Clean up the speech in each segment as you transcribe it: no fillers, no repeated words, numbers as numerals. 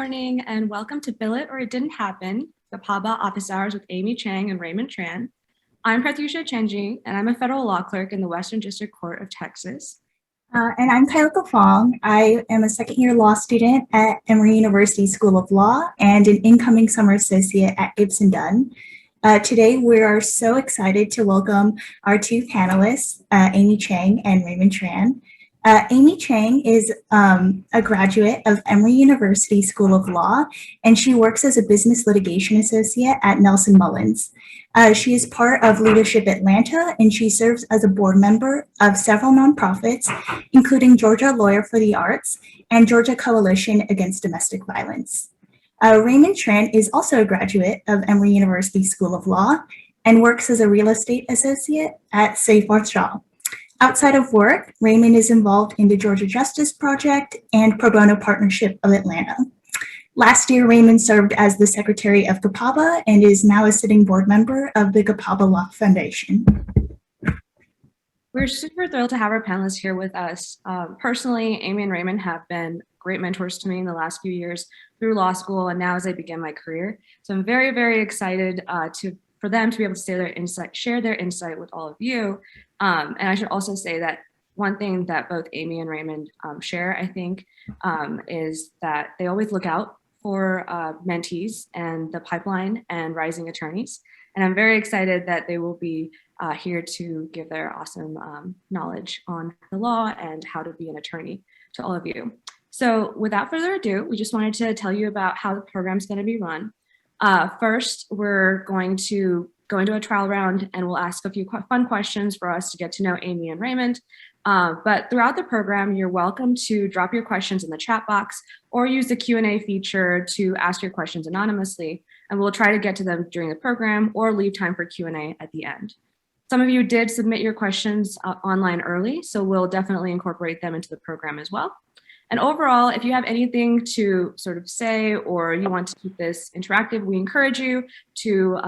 morning, and welcome to Bill It or It Didn't Happen, GAPABA Office Hours with Amy Cheng and Raymond Tran. I'm Prathyusha Chenji, and I'm a federal law clerk in the Western District Court of Texas. And I'm Kayoko Fong. I am a second-year law student at Emory University School of Law and an incoming summer associate at Gibson Dunn. Today, we are so excited to welcome our two panelists, Amy Cheng and Raymond Tran. Amy Cheng is a graduate of Emory University School of Law, and she works as a business litigation associate at Nelson Mullins. She is part of Leadership Atlanta, and she serves as a board member of several nonprofits, including Georgia Lawyer for the Arts and Georgia Coalition Against Domestic Violence. Raymond Tran is also a graduate of Emory University School of Law and works as a real estate associate at Seyfarth. Outside of work, Raymond is involved in the Georgia Justice Project and Pro Bono Partnership of Atlanta. Last year, Raymond served as the secretary of GAPABA and is now a sitting board member of the GAPABA Law Foundation. We're super thrilled to have our panelists here with us. Personally, Amy and Raymond have been great mentors to me in the last few years through law school and now as I begin my career. So I'm very, very excited for them to be able to share their insight with all of you. And I should also say that one thing that both Amy and Raymond share, I think, is that they always look out for mentees and the pipeline and rising attorneys. And I'm very excited that they will be here to give their awesome knowledge on the law and how to be an attorney to all of you. So without further ado, we just wanted to tell you about how the program's going to be run. First, we're going to go into a trial round and we'll ask a few fun questions for us to get to know Amy and Raymond. But throughout the program, you're welcome to drop your questions in the chat box or use the Q&A feature to ask your questions anonymously. And we'll try to get to them during the program or leave time for Q&A at the end. Some of you did submit your questions online early, so we'll definitely incorporate them into the program as well. And overall, if you have anything to sort of say or you want to keep this interactive, we encourage you to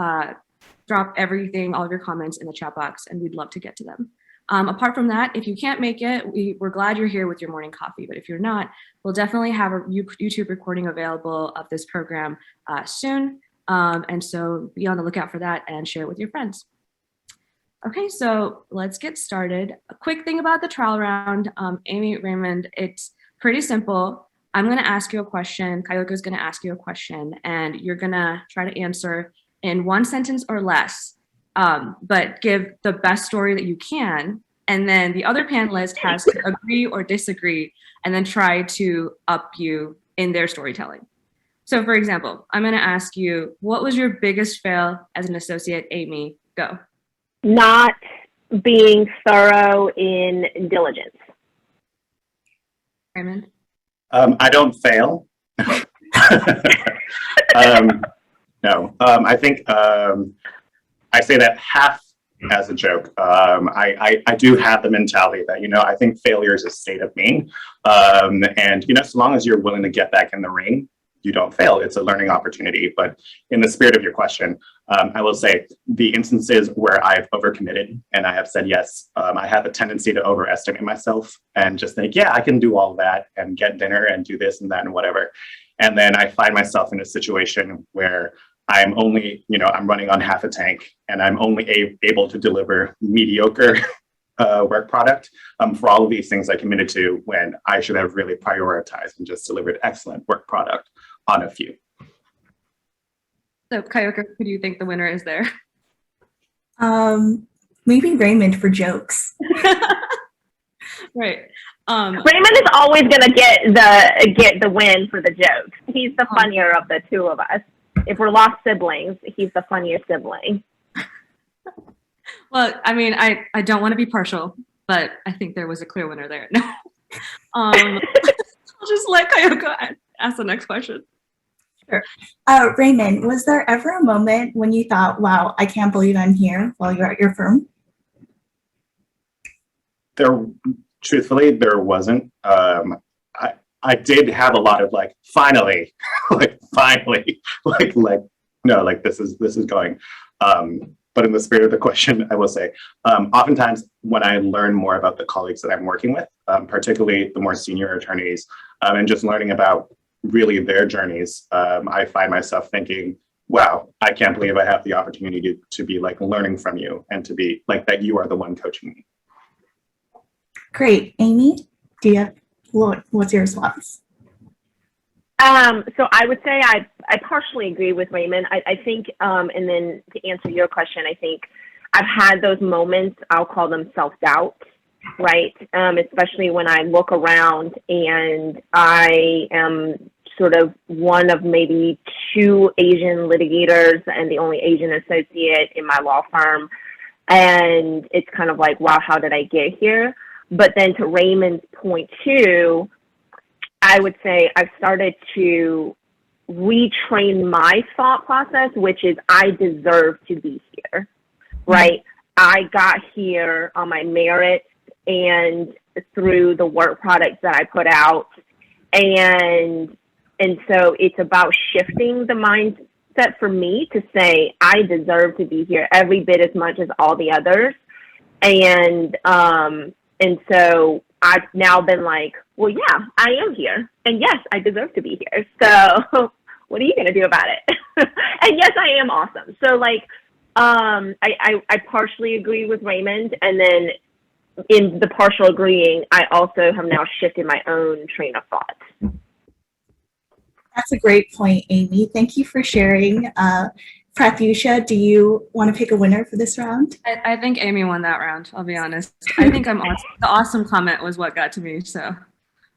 drop everything, all of your comments in the chat box, and we'd love to get to them. Apart from that, if you can't make it, we're glad you're here with your morning coffee, but if you're not, we'll definitely have a YouTube recording available of this program soon. And so be on the lookout for that and share it with your friends. Okay, so let's get started. A quick thing about the trial round, Amy, Raymond, it's pretty simple. I'm gonna ask you a question, Kayoko's gonna ask you a question, and you're gonna try to answer in one sentence or less, but give the best story that you can. And then the other panelist has to agree or disagree and then try to up you in their storytelling. So for example, I'm gonna ask you, what was your biggest fail as an associate? Amy, go. Not being thorough in diligence. Raymond? I don't fail. No, I think I say that half as a joke. I do have the mentality that, I think failure is a state of being. And, so long as you're willing to get back in the ring, you don't fail. It's a learning opportunity. But in the spirit of your question, I will say the instances where I've overcommitted and I have said yes, I have a tendency to overestimate myself and just think, yeah, I can do all that and get dinner and do this and that and whatever. And then I find myself in a situation where I'm only, I'm running on half a tank and I'm only able to deliver mediocre work product for all of these things I committed to when I should have really prioritized and just delivered excellent work product on a few. So Kayoko, who do you think the winner is there? Maybe Raymond for jokes. Right. Raymond is always gonna get the win for the jokes. He's the funnier of the two of us. If we're lost siblings, he's the funniest sibling. Well, I mean, I don't want to be partial, but I think there was a clear winner there. No. I'll just let Kayoko ask the next question. Sure. Raymond, was there ever a moment when you thought, wow, I can't believe I'm here while you're at your firm? Truthfully, there wasn't. I did have a lot of finally, finally, this is going. But in the spirit of the question, I will say, oftentimes when I learn more about the colleagues that I'm working with, particularly the more senior attorneys, and just learning about really their journeys, I find myself thinking, wow, I can't believe I have the opportunity to be like learning from you and to be like that you are the one coaching me. Great. Amy, do you have, what's your response? So I would say I partially agree with Raymond. I think, and then to answer your question, I think I've had those moments, I'll call them self-doubt, right? Especially when I look around and I am sort of one of maybe 2 Asian litigators and the only Asian associate in my law firm. And it's kind of like, wow, how did I get here? But then to Raymond's point too, I would say I've started to retrain my thought process, which is I deserve to be here, right? I got here on my merits and through the work products that I put out. And so it's about shifting the mindset for me to say, I deserve to be here every bit as much as all the others. And so I've now been like, well, yeah, I am here. And yes, I deserve to be here. So what are you going to do about it? And yes, I am awesome. So like, I partially agree with Raymond. And then in the partial agreeing, I also have now shifted my own train of thought. That's a great point, Amy. Thank you for sharing. Prathyusha, do you want to pick a winner for this round? I think Amy won that round, I'll be honest. I think I'm awesome. The awesome comment was what got to me, so.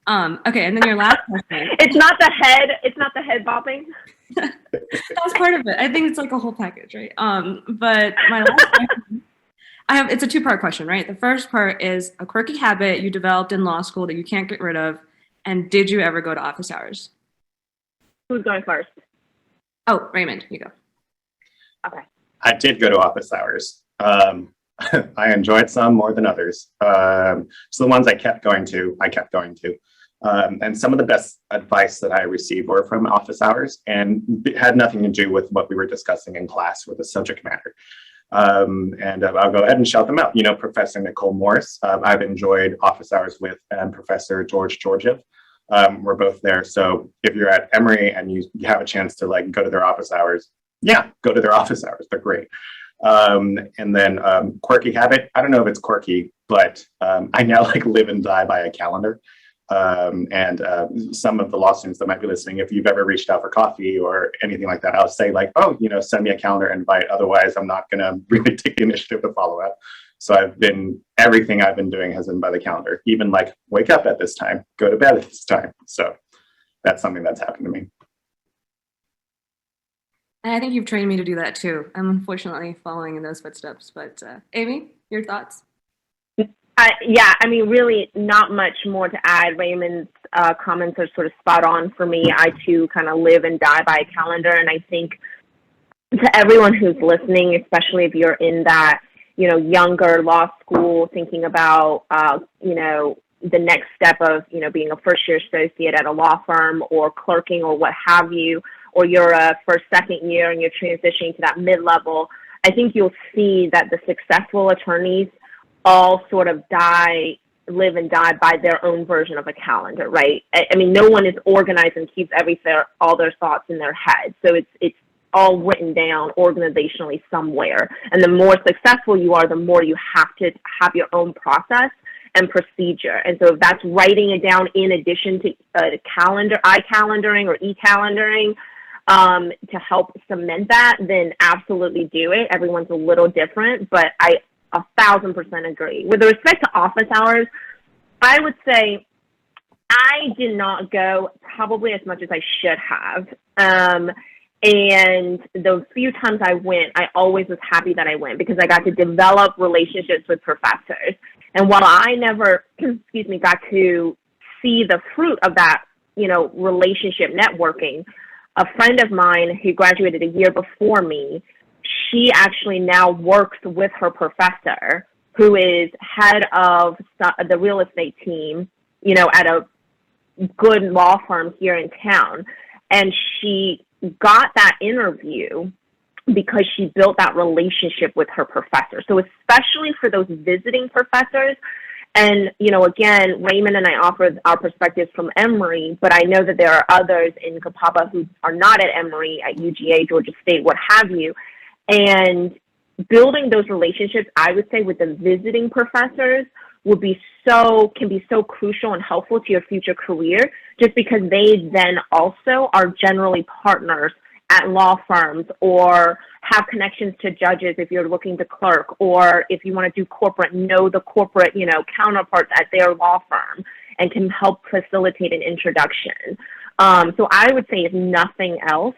Okay, and then your last question. It's not the head bobbing. That's part of it. I think it's like a whole package, right? But my last question, it's a 2-part question, right? The first part is a quirky habit you developed in law school that you can't get rid of, and did you ever go to office hours? Who's going first? Oh, Raymond, you go. Okay. I did go to office hours. I enjoyed some more than others. So the ones I kept going to. And some of the best advice that I received were from office hours, and it had nothing to do with what we were discussing in class or the subject matter. And I'll go ahead and shout them out. You know, Professor Nicole Morris, I've enjoyed office hours with, and Professor George Georgiev. We're both there. So if you're at Emory and you have a chance to like go to their office hours, yeah, go to their office hours. They're great. And then quirky habit. I don't know if it's quirky, but I now like live and die by a calendar. And some of the law students that might be listening, if you've ever reached out for coffee or anything like that, I'll say like, oh, you know, send me a calendar invite. Otherwise, I'm not going to really take the initiative to follow up. So everything I've been doing has been by the calendar, even like wake up at this time, go to bed at this time. So that's something that's happened to me. And I think you've trained me to do that too. I'm unfortunately following in those footsteps, but Amy, your thoughts? Yeah, I mean, really not much more to add. Raymond's comments are sort of spot on for me. I too kind of live and die by a calendar. And I think to everyone who's listening, especially if you're in that, you know, younger law school, thinking about, you know, the next step of, you know, being a first-year associate at a law firm or clerking or what have you, or you're a first, second year and you're transitioning to that mid-level, I think you'll see that the successful attorneys all sort of live and die by their own version of a calendar, right? I mean, no one is organized and keeps all their thoughts in their head. So it's all written down organizationally somewhere. And the more successful you are, the more you have to have your own process and procedure. And so if that's writing it down in addition to iCalendaring or e-calendaring to help cement that, then absolutely do it. Everyone's a little different, but I 1,000% agree. With respect to office hours, I would say I did not go probably as much as I should have. And the few times I went, I always was happy that I went because I got to develop relationships with professors. And while I never, got to see the fruit of that, you know, relationship networking, a friend of mine who graduated a year before me, she actually now works with her professor, who is head of the real estate team, you know, at a good law firm here in town. And she got that interview because she built that relationship with her professor. So especially for those visiting professors, And, you know, again, Raymond and I offer our perspectives from Emory, but I know that there are others in GAPABA who are not at Emory, at UGA, Georgia State, what have you. And building those relationships, I would say, with the visiting professors can be so crucial and helpful to your future career, just because they then also are generally partners at law firms, or have connections to judges if you're looking to clerk, or if you want to do corporate, know the corporate, you know, counterparts at their law firm, and can help facilitate an introduction. So I would say, if nothing else,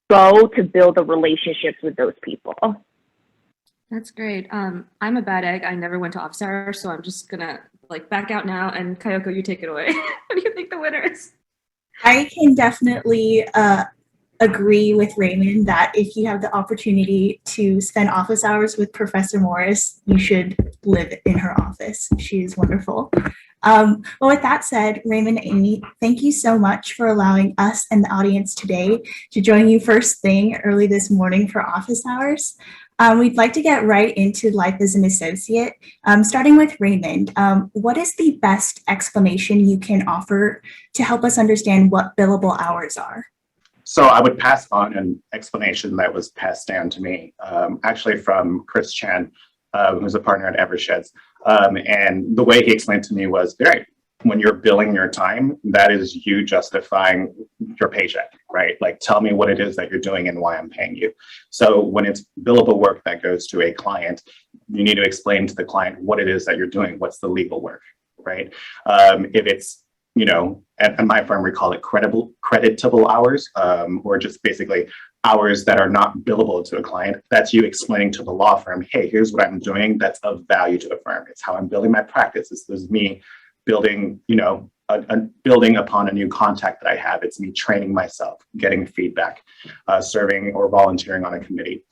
go to build the relationships with those people. That's great. I'm a bad egg. I never went to office hours, so I'm just gonna back out now. And Kayoko, you take it away. What do you think the winner is? I can definitely agree with Raymond that if you have the opportunity to spend office hours with Professor Morris, you should live in her office. She is wonderful. Well, with that said, Raymond and Amy, thank you so much for allowing us and the audience today to join you first thing early this morning for office hours. We'd like to get right into life as an associate, starting with Raymond. What is the best explanation you can offer to help us understand what billable hours are? So I would pass on an explanation that was passed down to me, actually from Chris Chan, who's a partner at Eversheds. And the way he explained to me was, right, when you're billing your time, that is you justifying your paycheck, right? Like, tell me what it is that you're doing and why I'm paying you. So when it's billable work that goes to a client, you need to explain to the client what it is that you're doing, what's the legal work, right? If it's, you know, at my firm, we call it creditable hours, or just basically hours that are not billable to a client. That's you explaining to the law firm, hey, here's what I'm doing that's of value to the firm. It's how I'm building my practice. This is me building, you know, building upon a new contact that I have. It's me training myself, getting feedback, serving or volunteering on a committee.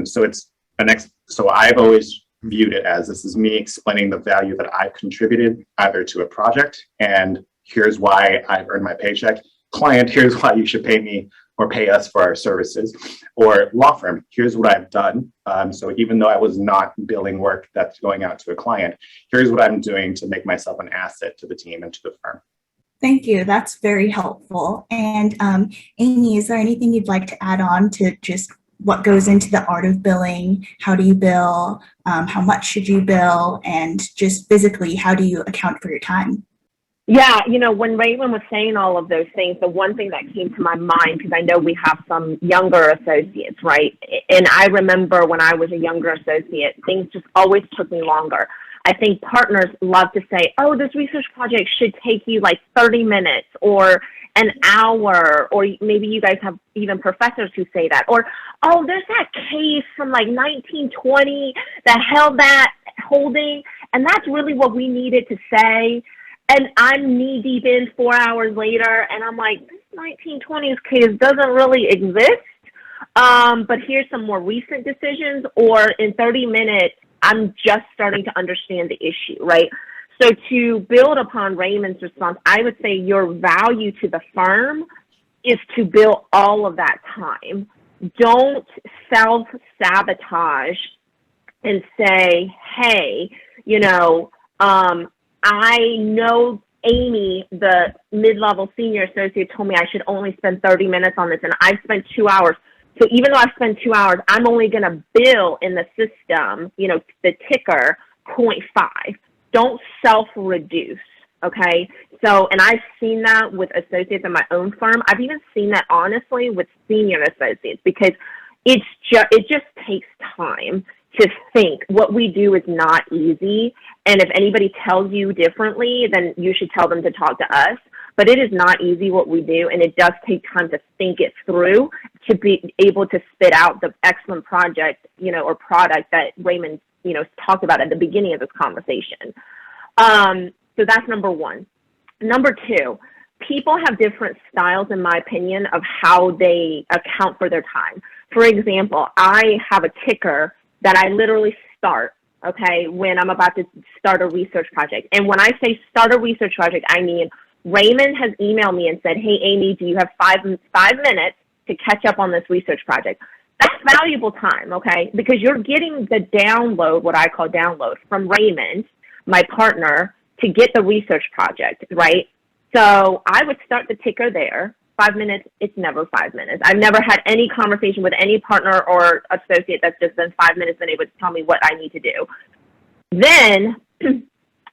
So I've always viewed it as, this is me explaining the value that I've contributed either to a project, and here's why I've earned my paycheck. Client, here's why you should pay me or pay us for our services. Or law firm, here's what I've done. So even though I was not billing work that's going out to a client, here's what I'm doing to make myself an asset to the team and to the firm. Thank you. That's very helpful. And Amy, is there anything you'd like to add on to just what goes into the art of billing? How do you bill? How much should you bill? And just physically, how do you account for your time? Yeah, you know, when Raymond was saying all of those things, the one thing that came to my mind, because I know we have some younger associates, right? And I remember when I was a younger associate, things just always took me longer. I think partners love to say, oh, this research project should take you like 30 minutes or an hour, or maybe you guys have even professors who say that, or, oh, there's that case from like 1920 that held that holding, and that's really what we needed to say. And I'm knee deep in 4 hours later, and I'm like, this 1920s case doesn't really exist, but here's some more recent decisions, or in 30 minutes, I'm just starting to understand the issue, right? So to build upon Raymond's response, I would say your value to the firm is to bill all of that time. Don't self-sabotage and say, hey, you know, I know Amy, the mid-level senior associate, told me I should only spend 30 minutes on this, and I've spent 2 hours. So even though I've spent 2 hours, I'm only going to bill in the system, you know, the ticker 0.5. Don't self-reduce, okay? So, and I've seen that with associates in my own firm. I've even seen that, honestly, with senior associates, because it just takes time to think. What we do is not easy, and if anybody tells you differently, then you should tell them to talk to us. But it is not easy what we do, and it does take time to think it through to be able to spit out the excellent project, you know, or product that Raymond, you know, talked about at the beginning of this conversation. So that's number one. Number two, people have different styles, in my opinion, of how they account for their time. For example, I have a ticker that I literally start, okay, when I'm about to start a research project. And when I say start a research project, I mean Raymond has emailed me and said, hey, Amy, do you have five minutes to catch up on this research project? That's valuable time, okay, because you're getting the download, what I call download, from Raymond my partner to get the research project, right? So I would start the ticker there. 5 minutes, it's never 5 minutes. I've never had any conversation with any partner or associate that's just been 5 minutes and able to tell me what I need to do. Then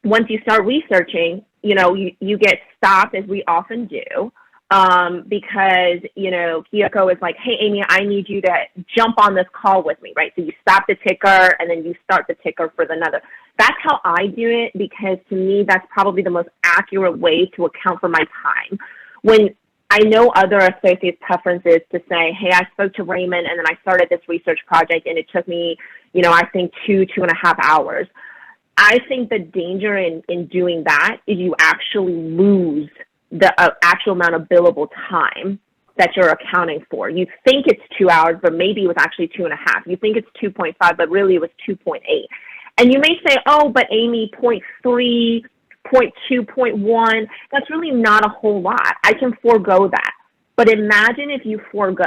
once you start researching, you get stopped, as we often do, because, Kayoko is like, hey, Amy, I need you to jump on this call with me, right? So you stop the ticker and then you start the ticker for another. That's how I do it, because to me, that's probably the most accurate way to account for my time. When I know other associates' preference is to say, hey, I spoke to Raymond and then I started this research project and it took me, I think 2.5 hours. I think the danger in doing that is you actually lose the actual amount of billable time that you're accounting for. You think it's 2 hours, but maybe it was actually 2.5. You think it's 2.5, but really it was 2.8. And you may say, oh, but Amy, 0.3, 0.2, 0.1, that's really not a whole lot. I can forego that. But imagine if you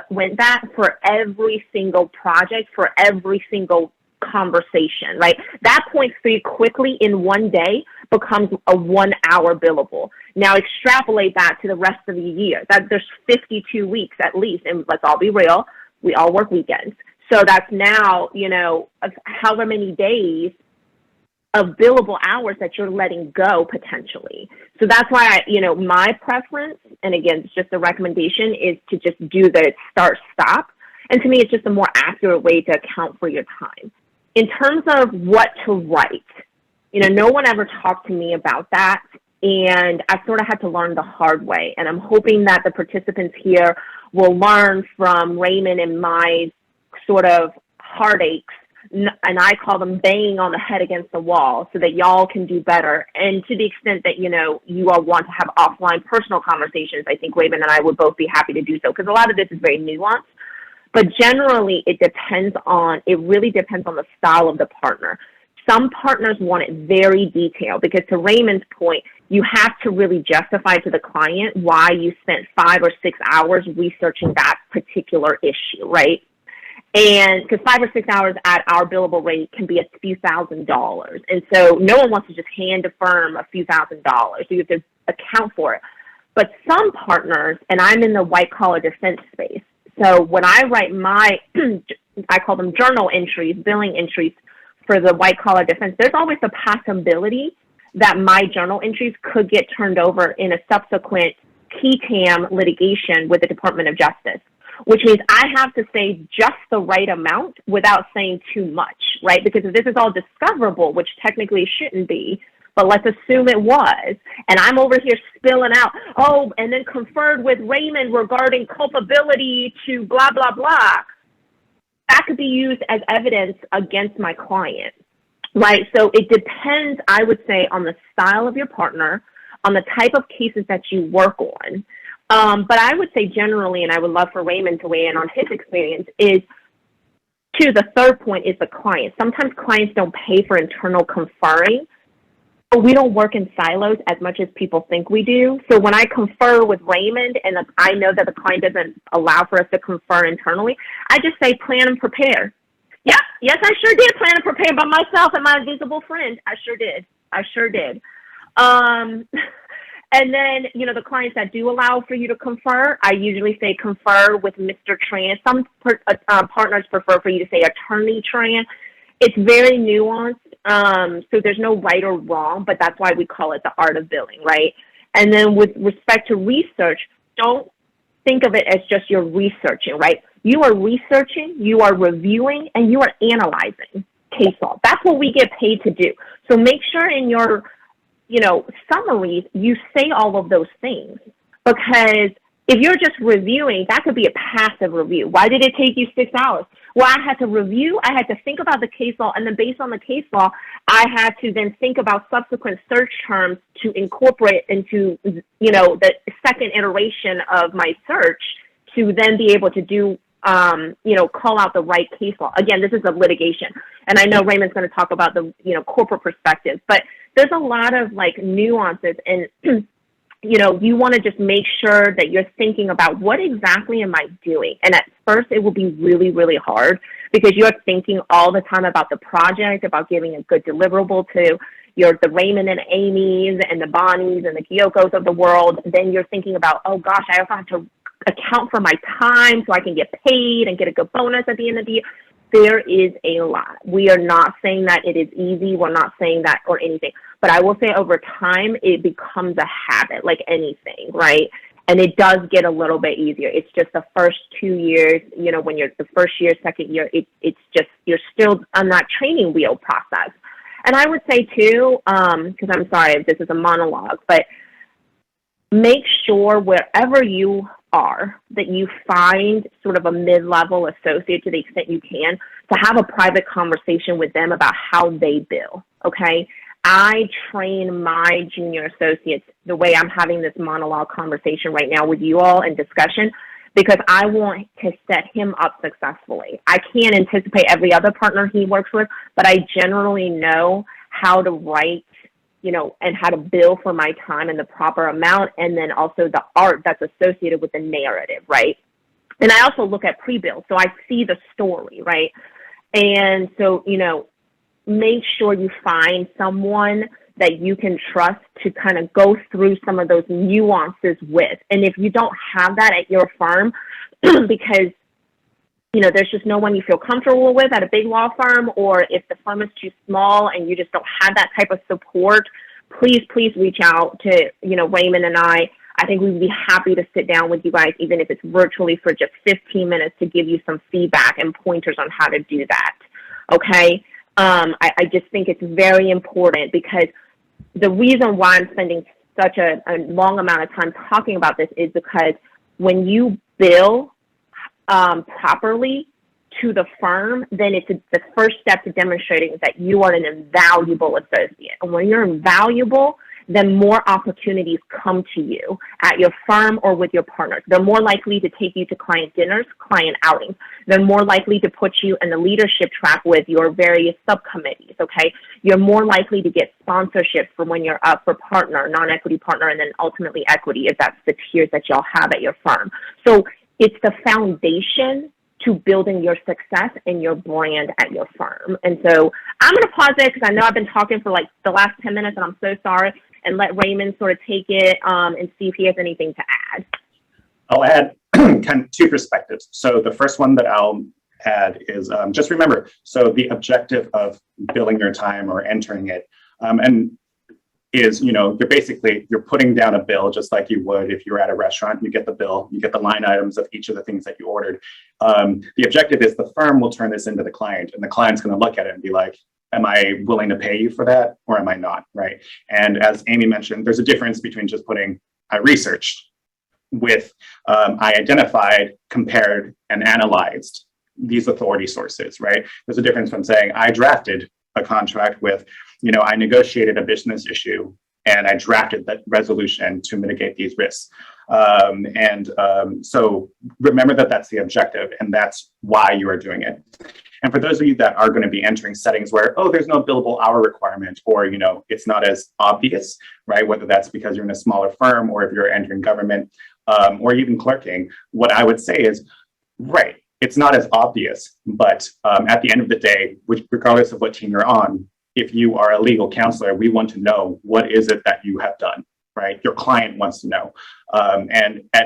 went that for every single project, for every single conversation, right? That 0.3 quickly in one day becomes a 1 hour billable. Now extrapolate that to the rest of the year. That there's 52 weeks at least, and let's all be real, we all work weekends. So that's now, however many days of billable hours that you're letting go potentially. So that's why my preference, and again, it's just a recommendation, is to just do the start stop. And to me, it's just a more accurate way to account for your time. In terms of what to write, no one ever talked to me about that. And I sort of had to learn the hard way. And I'm hoping that the participants here will learn from Raymond and my sort of heartaches, and I call them banging on the head against the wall, so that y'all can do better. And to the extent that, you all want to have offline personal conversations, I think Raymond and I would both be happy to do so, because a lot of this is very nuanced. But generally, it really depends on the style of the partner. Some partners want it very detailed, because to Raymond's point, you have to really justify to the client why you spent 5 or 6 hours researching that particular issue, right? And because 5 or 6 hours at our billable rate can be a few $1,000s. And so no one wants to just hand a firm a few $1,000. So you have to account for it. But some partners, and I'm in the white collar defense space, so when I write I call them journal entries, billing entries for the white collar defense, there's always the possibility that my journal entries could get turned over in a subsequent TTAM litigation with the Department of Justice, which means I have to say just the right amount without saying too much, right? Because if this is all discoverable, which technically it shouldn't be, but let's assume it was, and I'm over here spilling out, and then conferred with Raymond regarding culpability to blah, blah, blah, that could be used as evidence against my client, right? So it depends, I would say, on the style of your partner, on the type of cases that you work on. But I would say generally, and I would love for Raymond to weigh in on his experience, is the third point is the client. Sometimes clients don't pay for internal conferring. We don't work in silos as much as people think we do. So when I confer with Raymond and I know that the client doesn't allow for us to confer internally, I just say plan and prepare. Yep, yes, I sure did plan and prepare by myself and my invisible friend. I sure did. And then, the clients that do allow for you to confer, I usually say confer with Mr. Tran. Some partners prefer for you to say attorney Tran. It's very nuanced, so there's no right or wrong, but that's why we call it the art of billing, right? And then with respect to research, don't think of it as just you're researching, right? You are researching, you are reviewing, and you are analyzing case law. That's what we get paid to do. So make sure in your summaries, you say all of those things, because if you're just reviewing, that could be a passive review. Why did it take you 6 hours? Well, I had to review, I had to think about the case law, and then based on the case law, I had to then think about subsequent search terms to incorporate into, the second iteration of my search to then be able to do, call out the right case law. Again, this is a litigation, and I know Raymond's going to talk about the, corporate perspective, but there's a lot of nuances, and you want to just make sure that you're thinking about what exactly am I doing? And at first it will be really, really hard because you're thinking all the time about the project, about giving a good deliverable to the Raymond and Amy's and the Bonnies and the Kayokos of the world. Then you're thinking about, oh gosh, I also have to account for my time so I can get paid and get a good bonus at the end of the year. There is a lot. We are not saying that it is easy. We're not saying that or anything. But I will say over time, it becomes a habit like anything, right? And it does get a little bit easier. It's just the first 2 years, when you're the first year, second year, it's just, you're still on that training wheel process. And I would say too, because I'm sorry if this is a monologue, but make sure wherever you are that you find sort of a mid-level associate to the extent you can to have a private conversation with them about how they bill, okay? I train my junior associates the way I'm having this monologue conversation right now with you all in discussion because I want to set him up successfully. I can't anticipate every other partner he works with, but I generally know how to write and how to bill for my time in the proper amount, and then also the art that's associated with the narrative, right? And I also look at pre-bill, so I see the story, right? And so, make sure you find someone that you can trust to kind of go through some of those nuances with. And if you don't have that at your firm, because there's just no one you feel comfortable with at a big law firm, or if the firm is too small and you just don't have that type of support, please reach out to, Raymond and I. I think we'd be happy to sit down with you guys, even if it's virtually for just 15 minutes to give you some feedback and pointers on how to do that. Okay. I just think it's very important because the reason why I'm spending such a long amount of time talking about this is because when you bill properly to the firm, then it's the first step to demonstrating that you are an invaluable associate. And when you're invaluable, then more opportunities come to you at your firm or with your partners. They're more likely to take you to client dinners, client outings. They're more likely to put you in the leadership track with your various subcommittees, okay? You're more likely to get sponsorship for when you're up for partner, non-equity partner, and then ultimately equity if that's the tiers that y'all have at your firm. So it's the foundation to building your success and your brand at your firm. And so I'm going to pause there because I know I've been talking for like the last 10 minutes and I'm so sorry, and let Raymond sort of take it and see if he has anything to add. I'll add kind of two perspectives. So the first one that I'll add is just remember, so the objective of billing your time or entering it is, you're putting down a bill just like you would if you were at a restaurant. You get the bill, you get the line items of each of the things that you ordered. The objective is the firm will turn this into the client, and the client's going to look at it and be like, am I willing to pay you for that or am I not, right? And as Amy mentioned, there's a difference between just putting, I researched with, I identified, compared, and analyzed these authority sources, right? There's a difference from saying I drafted a contract with, I negotiated a business issue and I drafted that resolution to mitigate these risks. So remember that that's the objective and that's why you are doing it. And for those of you that are going to be entering settings where, there's no billable hour requirement, or, it's not as obvious, right? Whether that's because you're in a smaller firm or if you're entering government or even clerking, what I would say is, right, it's not as obvious, but at the end of the day, regardless of what team you're on, if you are a legal counselor, we want to know what is it that you have done, right? Your client wants to know.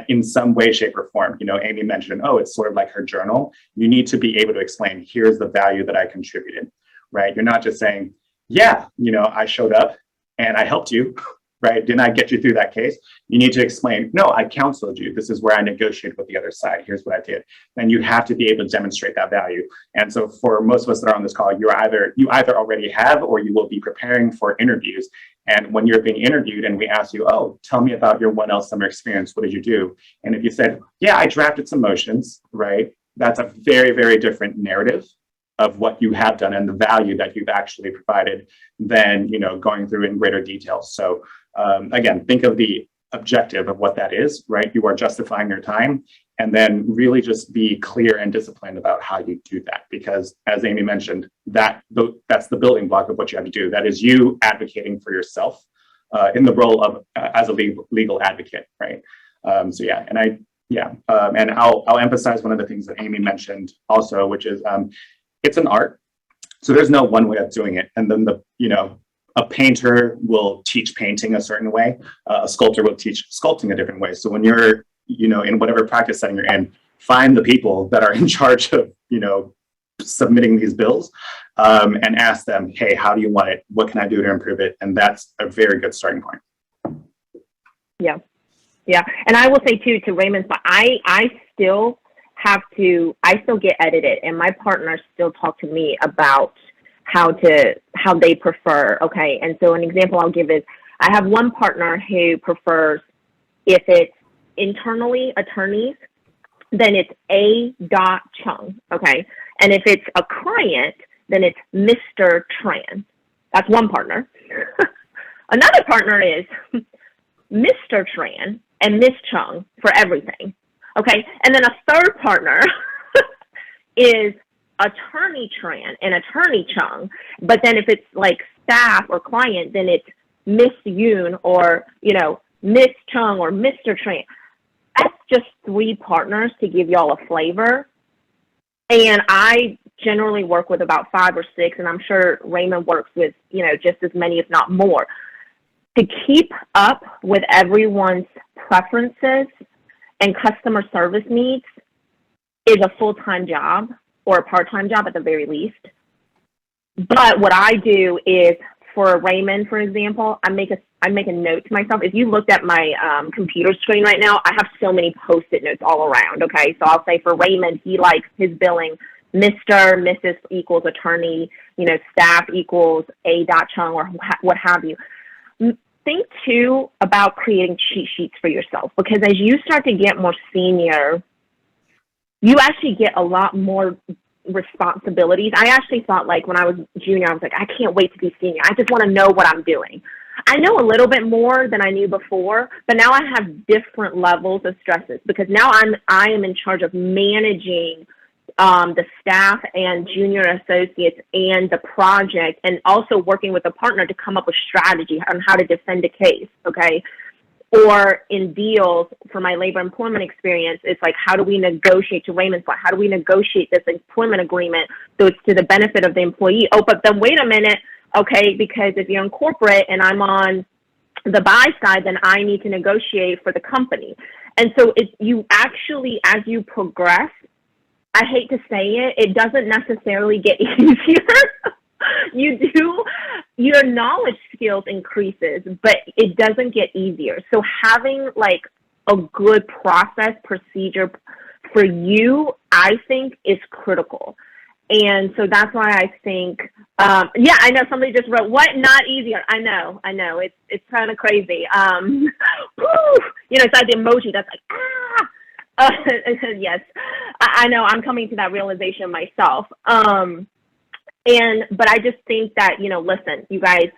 In some way, shape, or form, Amy mentioned, it's sort of like her journal. You need to be able to explain, here's the value that I contributed, right? You're not just saying, I showed up and I helped you, right? Didn't I get you through that case? You need to explain, no, I counseled you. This is where I negotiated with the other side. Here's what I did. Then you have to be able to demonstrate that value. And so for most of us that are on this call, you either already have or you will be preparing for interviews. And when you're being interviewed and we ask you, tell me about your 1L summer experience, what did you do? And if you said, I drafted some motions, right? That's a very, very different narrative of what you have done and the value that you've actually provided than, going through in greater detail. So again, think of the objective of what that is, right? You are justifying your time, and then really just be clear and disciplined about how you do that. Because as Amy mentioned, that's the building block of what you have to do. That is you advocating for yourself in the role of as a legal advocate, right? So yeah, and I'll emphasize one of the things that Amy mentioned also, which is it's an art. So there's no one way of doing it. And then a painter will teach painting a certain way. A sculptor will teach sculpting a different way. So when you're, in whatever practice setting you're in, find the people that are in charge of, submitting these bills and ask them, hey, how do you want it? What can I do to improve it? And that's a very good starting point. Yeah. Yeah. And I will say too, to Raymond's, but I still get edited, and my partners still talk to me about how they prefer. Okay. And so an example I'll give is I have one partner who prefers, if it's internally attorneys, then it's A.Chung. Okay. And if it's a client, then it's Mr. Tran. That's one partner. Another partner is Mr. Tran and Miss Chung for everything. Okay. And then a third partner is Attorney Tran and Attorney Chung. But then if it's like staff or client, then it's Miss Yoon or, Miss Chung or Mr. Tran. That's just 3 partners to give y'all a flavor. And I generally work with about 5 or 6, and I'm sure Raymond works with, just as many, if not more. To keep up with everyone's preferences and customer service needs is a full-time job or a part-time job at the very least. But what I do is, for Raymond, for example, I make a note to myself. If you looked at my computer screen right now, I have so many Post-it notes all around, okay? So I'll say for Raymond, he likes his billing, Mr., Mrs. equals attorney, staff equals A.Chung or what have you. Think, too, about creating cheat sheets for yourself, because as you start to get more senior, you actually get a lot more responsibilities. I actually thought, like, when I was junior, I was like, I can't wait to be senior. I just want to know what I'm doing. I know a little bit more than I knew before, but now I have different levels of stresses, because now I am in charge of managing the staff and junior associates and the project, and also working with a partner to come up with strategy on how to defend a case, okay? Or in deals, for my labor employment experience, it's like, how do we negotiate, to Raymond's point, how do we negotiate this employment agreement so it's to the benefit of the employee? Oh, but then wait a minute, okay, because if you're in corporate and I'm on the buy side, then I need to negotiate for the company. And so you actually, as you progress, I hate to say it, it doesn't necessarily get easier. Your knowledge skills increases, but it doesn't get easier. So having like a good process procedure for you, I think, is critical. And so that's why I think, I know somebody just wrote, what, not easier? I know, it's kind of crazy. It's like the emoji that's like, ah. Yes, I know, I'm coming to that realization myself. But I just think that, listen, you guys,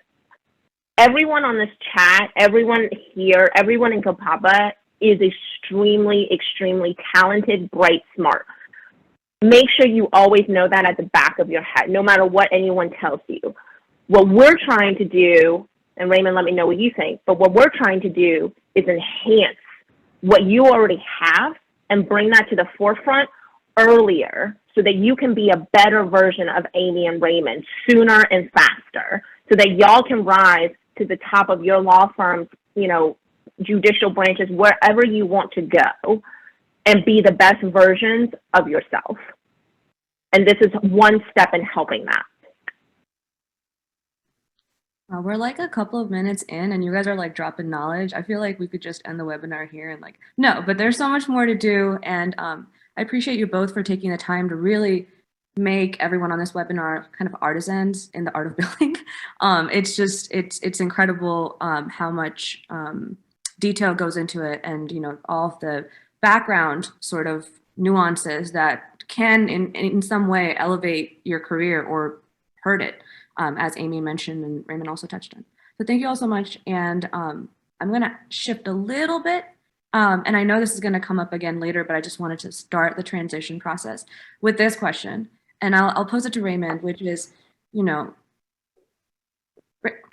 everyone on this chat, everyone here, everyone in GAPABA is extremely, extremely talented, bright, smart. Make sure you always know that at the back of your head, no matter what anyone tells you. What we're trying to do, and Raymond, let me know what you think, but what we're trying to do is enhance what you already have and bring that to the forefront earlier so that you can be a better version of Amy and Raymond sooner and faster, so that y'all can rise to the top of your law firm's, judicial branches, wherever you want to go, and be the best versions of yourself. And this is one step in helping that. We're like a couple of minutes in and you guys are like dropping knowledge. I feel like we could just end the webinar here and no, but there's so much more to do. And I appreciate you both for taking the time to really make everyone on this webinar kind of artisans in the art of billing. It's incredible how much detail goes into it, and all of the background sort of nuances that can in some way elevate your career or hurt it. As Amy mentioned and Raymond also touched on. So thank you all so much. And I'm going to shift a little bit. And I know this is going to come up again later, but I just wanted to start the transition process with this question. And I'll pose it to Raymond, which is,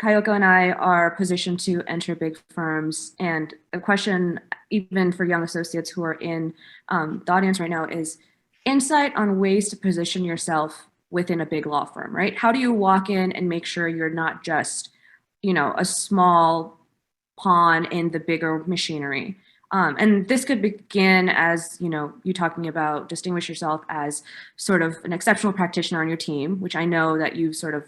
Kayoko and I are positioned to enter big firms, and a question, even for young associates who are in the audience right now, is insight on ways to position yourself within a big law firm, right? How do you walk in and make sure you're not just, a small pawn in the bigger machinery? And this could begin as, you talking about distinguish yourself as sort of an exceptional practitioner on your team, which I know that you've sort of,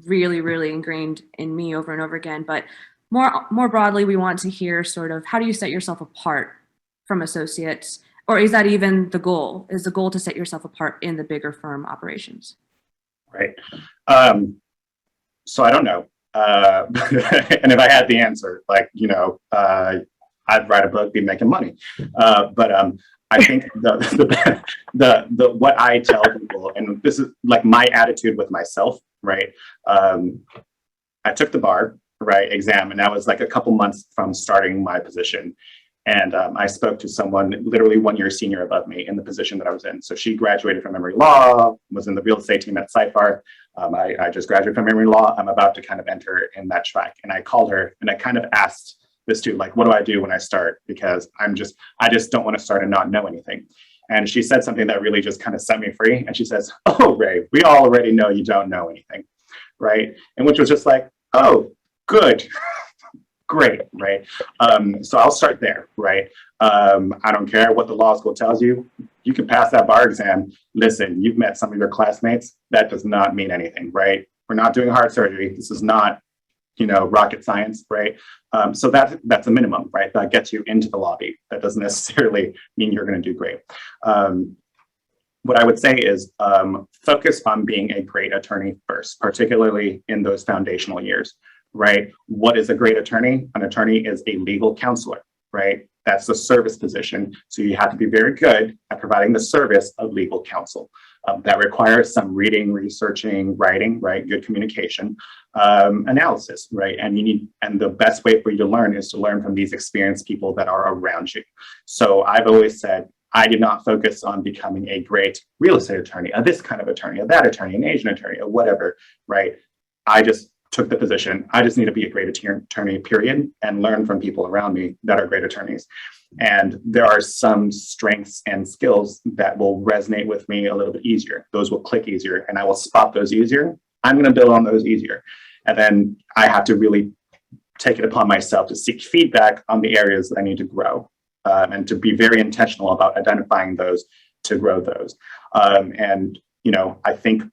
really, really ingrained in me over and over again. But more broadly, we want to hear sort of how do you set yourself apart from associates, or is that even the goal? Is the goal to set yourself apart in the bigger firm operations? Right. So I don't know. And if I had the answer, I'd write a book, be making money. But I think the what I tell people, and this is like my attitude with myself, right? I took the bar, right, exam, and that was like a couple months from starting my position. And I spoke to someone literally 1 year senior above me in the position that I was in. So she graduated from Emory Law, was in the real estate team at Seyfarth. I just graduated from Emory Law. I'm about to kind of enter in that track. And I called her and I kind of asked this too, like, what do I do when I start? Because I just don't want to start and not know anything. And she said something that really just kind of set me free. And she says, "Oh, Ray, we all already know you don't know anything," right? And which was just like, oh, good. Great, right? So I'll start there, right? I don't care what the law school tells you. You can pass that bar exam. Listen, you've met some of your classmates. That does not mean anything, right? We're not doing heart surgery. This is not, rocket science, right? So that's a minimum, right? That gets you into the lobby. That doesn't necessarily mean you're going to do great. What I would say is focus on being a great attorney first, particularly in those foundational years, right? What is a great attorney? An attorney is a legal counselor, right? That's the service position. So you have to be very good at providing the service of legal counsel. That requires some reading, researching, writing, right? Good communication, analysis, right? And the best way for you to learn is to learn from these experienced people that are around you. So I've always said, I did not focus on becoming a great real estate attorney, a this kind of attorney, a that attorney, an Asian attorney, or whatever, right? I just took the position. I just need to be a great attorney, period, and learn from people around me that are great attorneys. And there are some strengths and skills that will resonate with me a little bit easier. Those will click easier, and I will spot those easier. I'm going to build on those easier. And then I have to really take it upon myself to seek feedback on the areas that I need to grow, and to be very intentional about identifying those to grow those. I think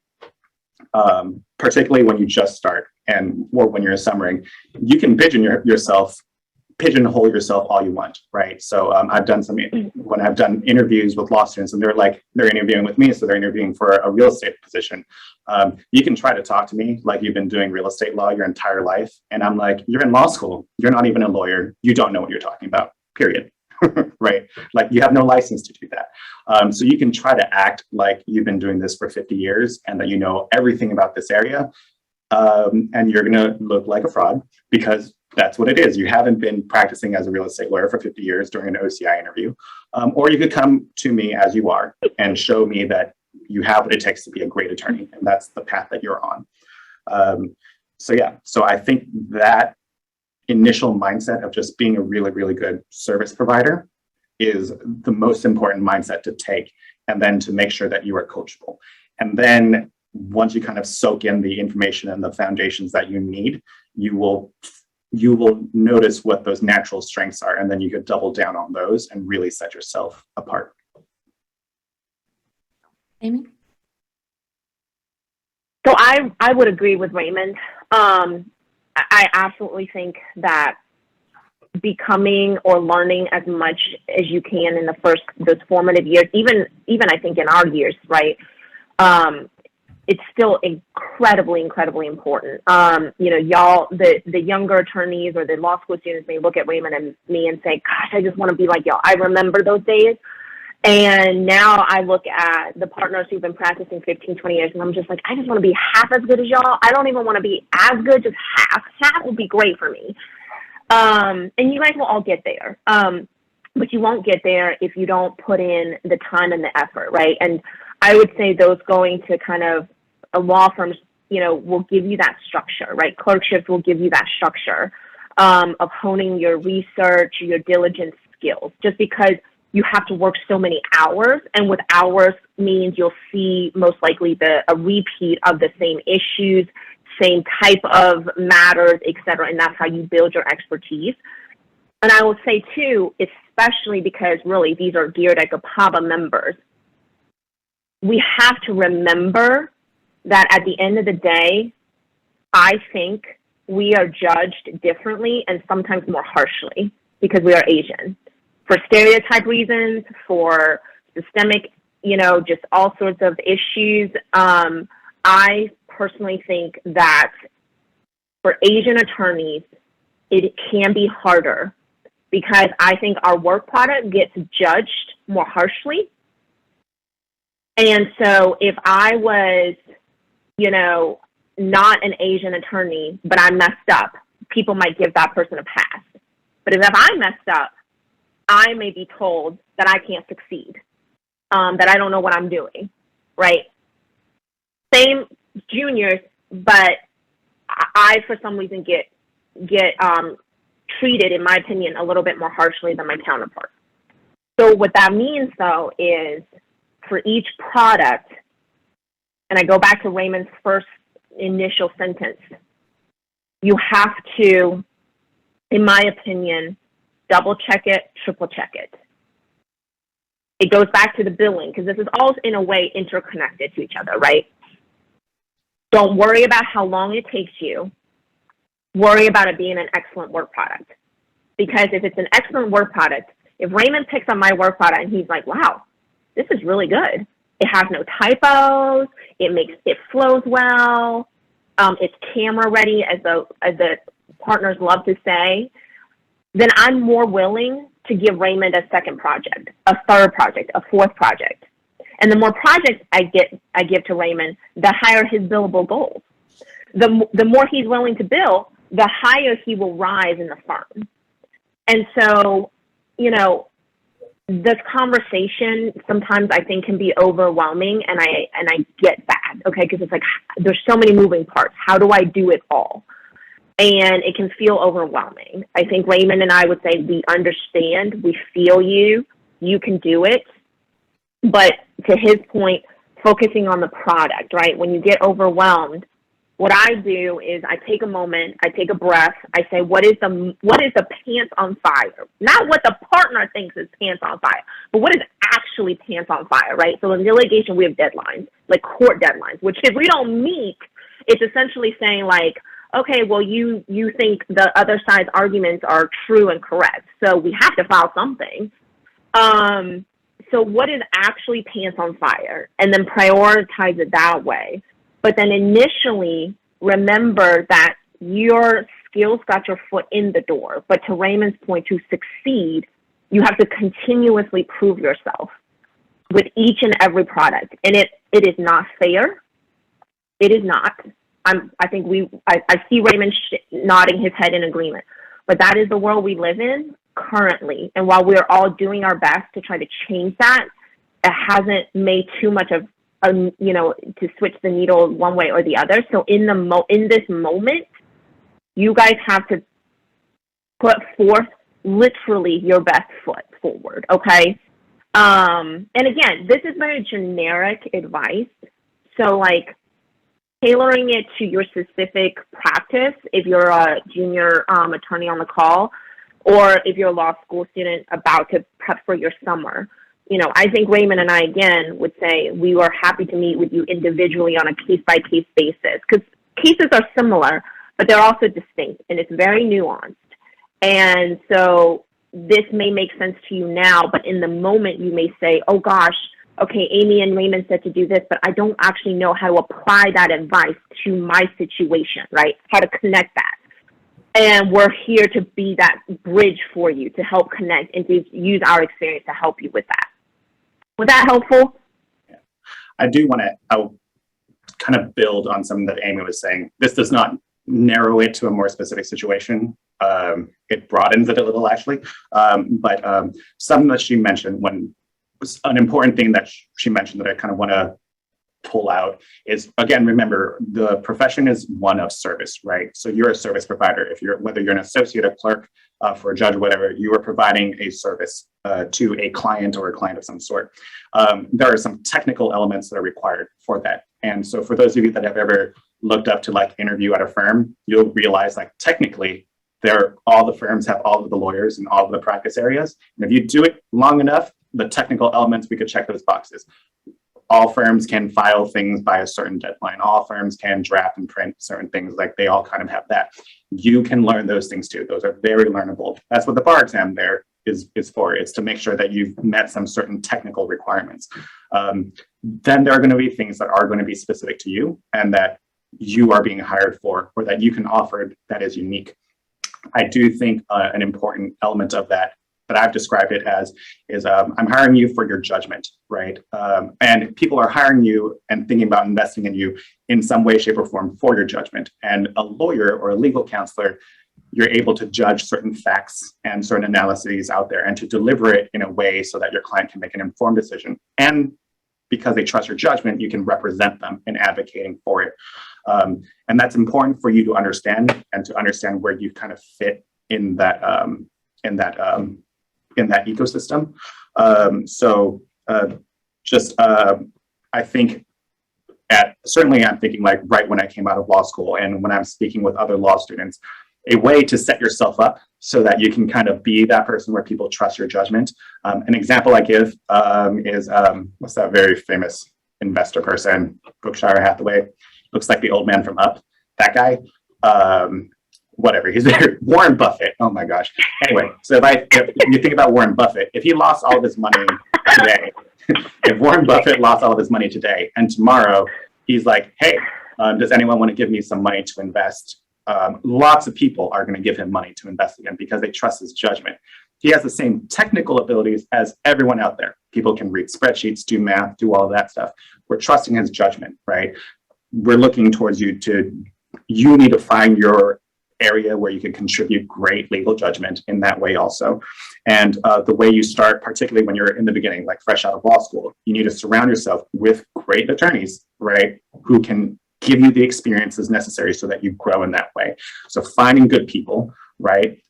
particularly when you just start or when you're summering, you can pigeonhole yourself all you want, right? So I've done when I've done interviews with law students and they're interviewing with me, so they're interviewing for a real estate position. You can try to talk to me like you've been doing real estate law your entire life. And I'm like, you're in law school. You're not even a lawyer. You don't know what you're talking about, period. Right? Like you have no license to do that. So you can try to act like you've been doing this for 50 years and that you know everything about this area. And you're going to look like a fraud because that's what it is. You haven't been practicing as a real estate lawyer for 50 years during an OCI interview. Or you could come to me as you are and show me that you have what it takes to be a great attorney. And that's the path that you're on. So I think that initial mindset of just being a really, really good service provider is the most important mindset to take, and then to make sure that you are coachable. And then once you kind of soak in the information and the foundations that you need, you will notice what those natural strengths are, and then you could double down on those and really set yourself apart. Amy? So I would agree with Raymond. I absolutely think that becoming or learning as much as you can in those formative years, even I think in our years, right? It's still incredibly important. Y'all, the younger attorneys or the law school students may look at Raymond and me and say, gosh, I just want to be like y'all. I remember those days. And now I look at the partners who've been practicing 15, 20 years, and I'm just like, I just want to be half as good as y'all. I don't even want to be as good, just half. Half would be great for me. And you guys will all get there. But you won't get there if you don't put in the time and the effort, right? And I would say those going to kind of law firms, will give you that structure, right? Clerkships will give you that structure of honing your research, your diligence skills, just because you have to work so many hours, and with hours means you'll see most likely a repeat of the same issues, same type of matters, et cetera, and that's how you build your expertise. And I will say too, especially because really these are geared at GAPABA members, we have to remember that at the end of the day, I think we are judged differently and sometimes more harshly because we are Asian. For stereotype reasons, for systemic, just all sorts of issues. I personally think that for Asian attorneys, it can be harder because I think our work product gets judged more harshly. And so if I was, not an Asian attorney, but I messed up, people might give that person a pass. But if I messed up, I may be told that I can't succeed, that I don't know what I'm doing, right? Same juniors, but I for some reason get treated, in my opinion, a little bit more harshly than my counterparts. So what that means, though, is for each product, and I go back to Raymond's first initial sentence, you have to, in my opinion, double check it, triple check it. It goes back to the billing, because this is all in a way interconnected to each other, right? Don't worry about how long it takes you. Worry about it being an excellent work product. Because if it's an excellent work product, if Raymond picks up my work product and he's like, wow, this is really good. It has no typos. It flows well. It's camera ready, as the partners love to say. Then I'm more willing to give Raymond a second project, a third project, a fourth project. And the more projects I give to Raymond, the higher his billable goals. The more he's willing to bill, the higher he will rise in the firm. And so, this conversation sometimes I think can be overwhelming, and I get that, okay? Because it's like, there's so many moving parts. How do I do it all? And it can feel overwhelming. I think Raymond and I would say we understand, we feel you can do it. But to his point, focusing on the product, right? When you get overwhelmed, what I do is I take a moment, I take a breath, I say, what is the pants on fire? Not what the partner thinks is pants on fire, but what is actually pants on fire, right? So in litigation, we have deadlines, like court deadlines, which if we don't meet, it's essentially saying like, okay, well, you think the other side's arguments are true and correct, so we have to file something. So what is actually pants on fire? And then prioritize it that way. But then initially, remember that your skills got your foot in the door. But to Raymond's point, to succeed, you have to continuously prove yourself with each and every product. And it is not fair. It is not. I see Raymond nodding his head in agreement. But that is the world we live in currently. And while we're all doing our best to try to change that, it hasn't made too much of to switch the needle one way or the other. So in this moment, you guys have to put forth literally your best foot forward, okay? And again, this is very generic advice. So like tailoring it to your specific practice, if you're a junior attorney on the call, or if you're a law school student about to prep for your summer. I think Raymond and I, again, would say we are happy to meet with you individually on a case-by-case basis, because cases are similar, but they're also distinct, and it's very nuanced. And so this may make sense to you now, but in the moment you may say, oh gosh, okay, Amy and Raymond said to do this, but I don't actually know how to apply that advice to my situation, right? How to connect that. And we're here to be that bridge for you, to help connect and to use our experience to help you with that. Was that helpful? Yeah. I do want to kind of build on something that Amy was saying. This does not narrow it to a more specific situation. It broadens it a little, actually. But something that she mentioned was an important thing that she mentioned that I kind of want to pull out is, again, remember, the profession is one of service, right? So you're a service provider. Whether you're an associate, a clerk, for a judge, whatever, you are providing a service to a client or a client of some sort. There are some technical elements that are required for that. And so for those of you that have ever looked up to like interview at a firm, you'll realize like technically all the firms have all of the lawyers and all of the practice areas. And if you do it long enough, the technical elements, we could check those boxes. All firms can file things by a certain deadline. All firms can draft and print certain things, like they all kind of have that. You can learn those things too. Those are very learnable. That's what the bar exam there is for. It's to make sure that you've met some certain technical requirements. Then there are going to be things that are going to be specific to you and that you are being hired for, or that you can offer that is unique. I do think an important element of that I've described it as is I'm hiring you for your judgment, right? And people are hiring you and thinking about investing in you in some way, shape, or form for your judgment. And a lawyer or a legal counselor, you're able to judge certain facts and certain analyses out there and to deliver it in a way so that your client can make an informed decision. And because they trust your judgment, you can represent them in advocating for it. And that's important for you to understand and to understand where you kind of fit in that ecosystem. I think certainly I'm thinking like right when I came out of law school and when I'm speaking with other law students, a way to set yourself up so that you can kind of be that person where people trust your judgment. An example I give is what's that very famous investor person, Berkshire Hathaway, looks like the old man from Up, that guy. Whatever, he's there. Warren Buffett. Oh my gosh. Anyway, so if you think about Warren Buffett, if he lost all of his money today, if Warren Buffett lost all of his money today and tomorrow he's like, hey, does anyone want to give me some money to invest? Lots of people are going to give him money to invest in because they trust his judgment. He has the same technical abilities as everyone out there. People can read spreadsheets, do math, do all of that stuff. We're trusting his judgment, right? We're looking towards you need to find your area where you can contribute great legal judgment in that way also. And the way you start, particularly when you're in the beginning, like fresh out of law school, you need to surround yourself with great attorneys, right? Who can give you the experiences necessary so that you grow in that way. So finding good people, right?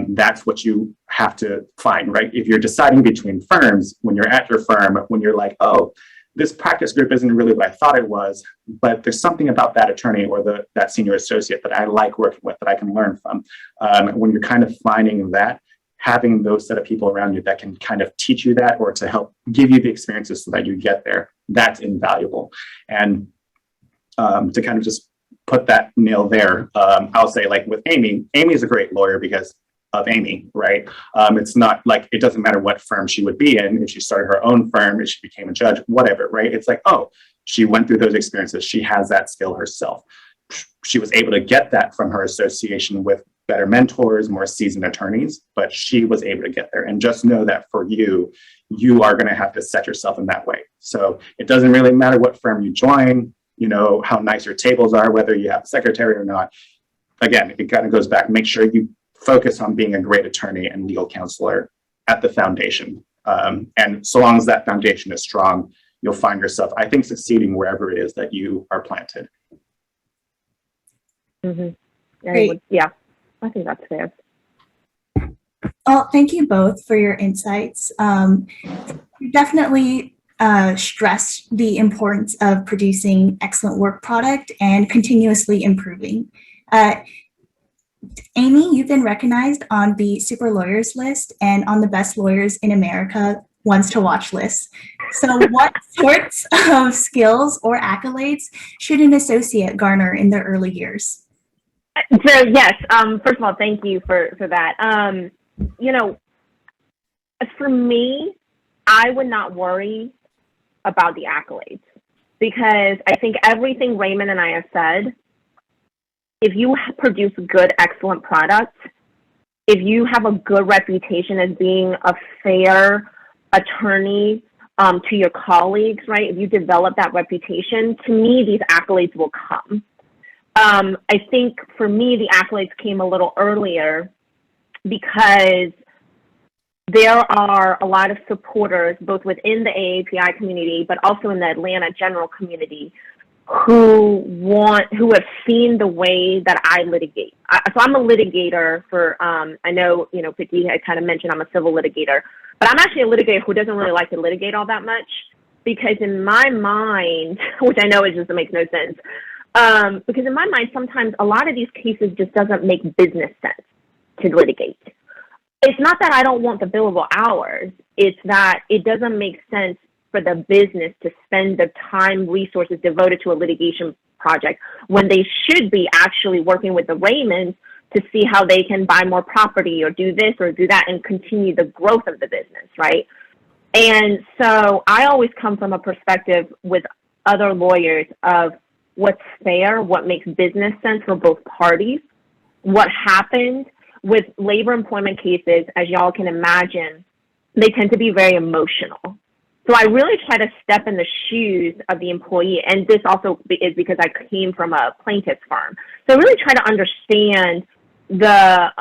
That's what you have to find, right? If you're deciding between firms, when you're at your firm, when you're like, oh, this practice group isn't really what I thought it was, but there's something about that attorney or that senior associate that I like working with, that I can learn from. When you're kind of finding that, having those set of people around you that can kind of teach you that or to help give you the experiences so that you get there, that's invaluable. And to kind of just put that nail there, I'll say like with Amy is a great lawyer because of Amy, right? It's not like, it doesn't matter what firm she would be in. If she started her own firm, if she became a judge, whatever, right? It's like, oh, she went through those experiences. She has that skill herself. She was able to get that from her association with better mentors, more seasoned attorneys, but she was able to get there. And just know that for you, you are going to have to set yourself in that way. So it doesn't really matter what firm you join, you know, how nice your tables are, whether you have a secretary or not. Again, it kind of goes back, make sure you focus on being a great attorney and legal counselor at the foundation. And so long as that foundation is strong, you'll find yourself, I think, succeeding wherever it is that you are planted. Mm-hmm. Yeah, I think that's fair. Well, thank you both for your insights. You definitely stress the importance of producing excellent work product and continuously improving. Amy, you've been recognized on the Super Lawyers list and on the Best Lawyers in America Ones to Watch list. So what sorts of skills or accolades should an associate garner in their early years? So yes, first of all, thank you for that. You know, for me, I would not worry about the accolades because I think everything Raymond and I have said, if you produce good, excellent products, if you have a good reputation as being a fair attorney to your colleagues, right? If you develop that reputation, to me, these accolades will come. I think for me, the accolades came a little earlier because there are a lot of supporters, both within the AAPI community, but also in the Atlanta general community, who have seen the way that I litigate. So I'm a litigator for, I know, Vicky had kind of mentioned I'm a civil litigator, but I'm actually a litigator who doesn't really like to litigate all that much, because in my mind, which I know makes no sense, because in my mind, sometimes a lot of these cases just doesn't make business sense to litigate. It's not that I don't want the billable hours, it's that it doesn't make sense for the business to spend the time, resources devoted to a litigation project when they should be actually working with the Raymonds to see how they can buy more property or do this or do that and continue the growth of the business, right? And so I always come from a perspective with other lawyers of what's fair, what makes business sense for both parties. What happened with labor employment cases, as y'all can imagine, they tend to be very emotional. So I really try to step in the shoes of the employee, and this also is because I came from a plaintiff's firm. So I really try to understand the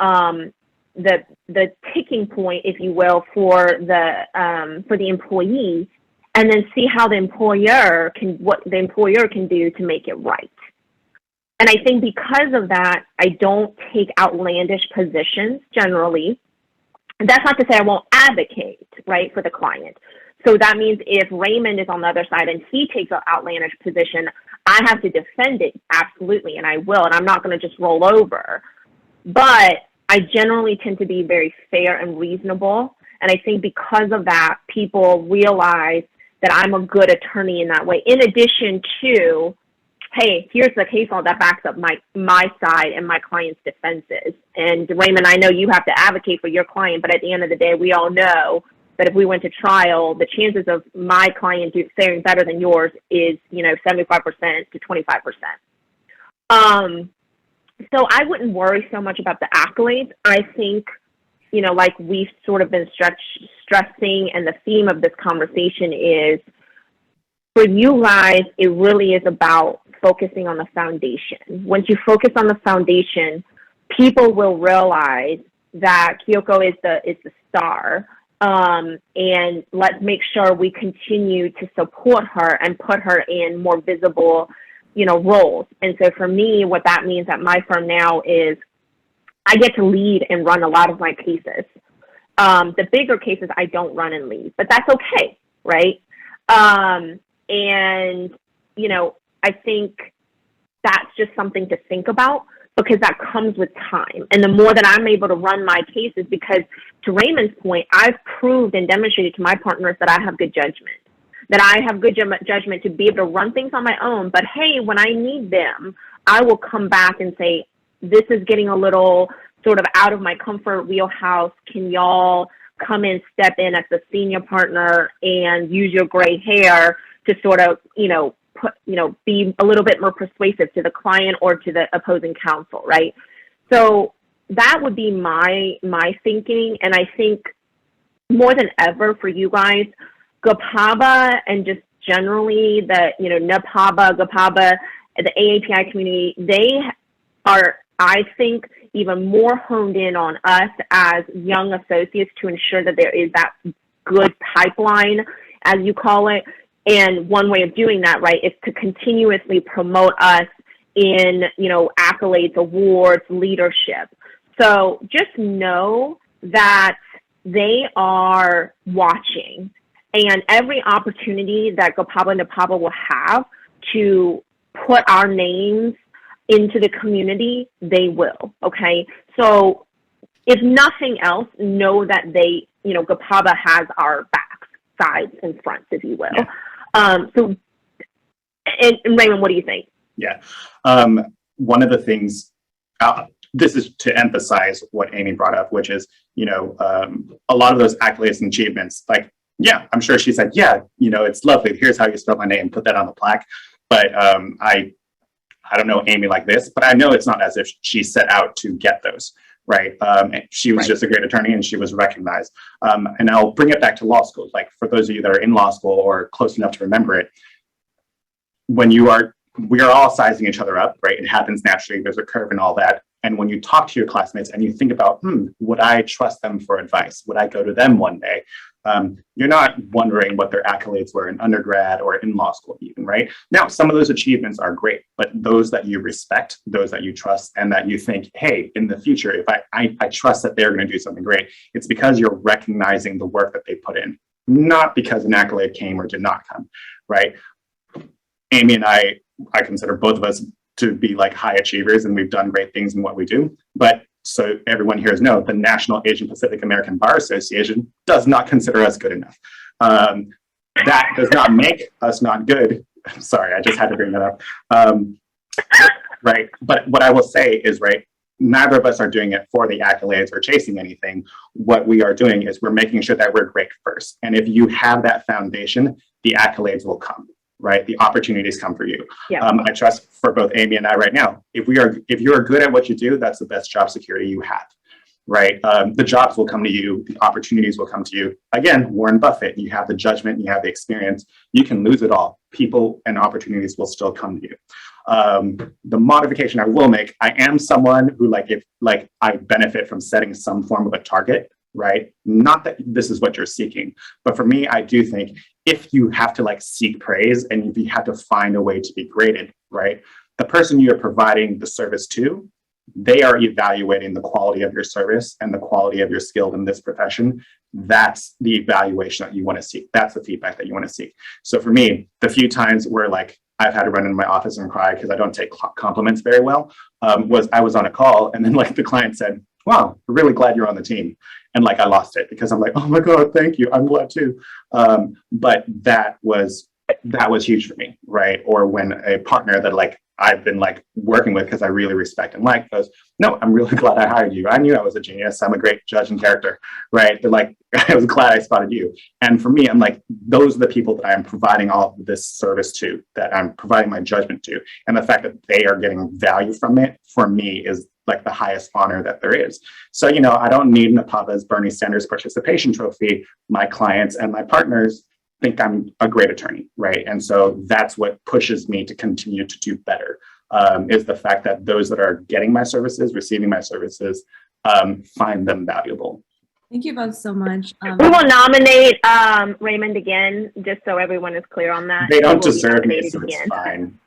ticking point, if you will, for the employee, and then see how what the employer can do to make it right. And I think because of that, I don't take outlandish positions generally. And that's not to say I won't advocate, right, for the client. So that means if Raymond is on the other side and he takes an outlandish position, I have to defend it, absolutely, and I will, and I'm not going to just roll over. But I generally tend to be very fair and reasonable, and I think because of that, people realize that I'm a good attorney in that way, in addition to, hey, here's the case law that backs up my side and my client's defenses. And Raymond, I know you have to advocate for your client, but at the end of the day, we all know that if we went to trial, the chances of my client faring better than yours is, 75% to 25%. So I wouldn't worry so much about the accolades. I think, like we've sort of been stressing, and the theme of this conversation is, for you guys, it really is about focusing on the foundation. Once you focus on the foundation, people will realize that Kayoko is the star. And let's make sure we continue to support her and put her in more visible, roles. And so for me, what that means at my firm now is I get to lead and run a lot of my cases. The bigger cases I don't run and lead, but that's okay, right? And, I think that's just something to think about, because that comes with time. And the more that I'm able to run my cases, because to Raymond's point, I've proved and demonstrated to my partners that I have good judgment, that I have good judgment to be able to run things on my own. But hey, when I need them, I will come back and say, this is getting a little sort of out of my comfort wheelhouse. Can y'all come in, step in as the senior partner and use your gray hair to sort of, be a little bit more persuasive to the client or to the opposing counsel, right? So that would be my thinking. And I think more than ever for you guys, GAPABA and just generally the, NAPABA, GAPABA, the AAPI community, they are, I think, even more honed in on us as young associates to ensure that there is that good pipeline, as you call it. And one way of doing that, right, is to continuously promote us in, accolades, awards, leadership. So just know that they are watching, and every opportunity that GAPABA and NAPABA will have to put our names into the community, they will, okay? So if nothing else, know that they, GAPABA has our backs, sides, and fronts, if you will. Yeah. And Raymond, what do you think? Yeah. One of the things, this is to emphasize what Amy brought up, which is, a lot of those accolades and achievements, like, yeah, I'm sure she said, yeah, it's lovely. Here's how you spell my name, put that on the plaque. But I don't know Amy like this, but I know it's not as if she set out to get those, right? She was just a great attorney, and she was recognized. And I'll bring it back to law school. Like, for those of you that are in law school or close enough to remember it, we are all sizing each other up, right? It happens naturally. There's a curve and all that. And when you talk to your classmates and you think about, would I trust them for advice? Would I go to them one day? You're not wondering what their accolades were in undergrad or in law school even, right? Now, some of those achievements are great, but those that you respect, those that you trust, and that you think, hey, in the future, if I trust that they're going to do something great, it's because you're recognizing the work that they put in, not because an accolade came or did not come, right? Amy and I consider both of us to be like high achievers, and we've done great things in what we do. But so everyone here knows, the National Asian Pacific American Bar Association does not consider us good enough. That does not make us not good. Sorry, I just had to bring that up. Right. But what I will say is, right, neither of us are doing it for the accolades or chasing anything. What we are doing is we're making sure that we're great first. And if you have that foundation, the accolades will come. Right, the opportunities come for you. Yeah. I trust for both Amy and I right now. If you're good at what you do, that's the best job security you have. Right, the jobs will come to you, the opportunities will come to you. Again, Warren Buffett, you have the judgment, you have the experience. You can lose it all. People and opportunities will still come to you. The modification I will make: I am someone who, I benefit from setting some form of a target. Right? Not that this is what you're seeking, but for me, I do think if you have to seek praise and if you have to find a way to be graded, right? The person you're providing the service to, they are evaluating the quality of your service and the quality of your skill in this profession. That's the evaluation that you want to seek. That's the feedback that you want to seek. So for me, the few times where I've had to run into my office and cry because I don't take compliments very well, was I was on a call and then the client said, "Wow, we're really glad you're on the team." And I lost it because I'm like, "Oh my God, thank you. I'm glad too." But that was huge for me, right? Or when a partner that I've been working with because I really respect and goes, "No, I'm really glad I hired you. I knew I was a genius. I'm a great judge and character," right? They're "I was glad I spotted you." And for me, I'm those are the people that I'm providing all of this service to, that I'm providing my judgment to. And the fact that they are getting value from it, for me, is the highest honor that there is. So, I don't need NAPABA's Bernie Sanders participation trophy. My clients and my partners think I'm a great attorney, right? And so that's what pushes me to continue to do better, is the fact that those that are getting my services, receiving my services, find them valuable. Thank you both so much. We will nominate Raymond again, just so everyone is clear on that. They don't deserve me, so it's fine.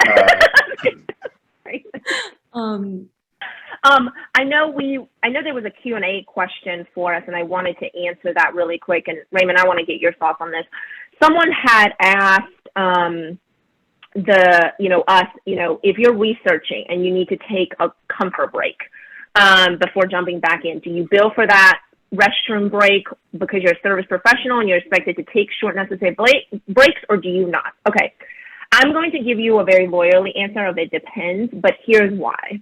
I know there was a Q&A question for us, and I wanted to answer that really quick. And Raymond, I want to get your thoughts on this. Someone had asked if you're researching and you need to take a comfort break before jumping back in, do you bill for that restroom break because you're a service professional and you're expected to take short necessary breaks, or do you not? Okay, I'm going to give you a very lawyerly answer of it depends, but here's why.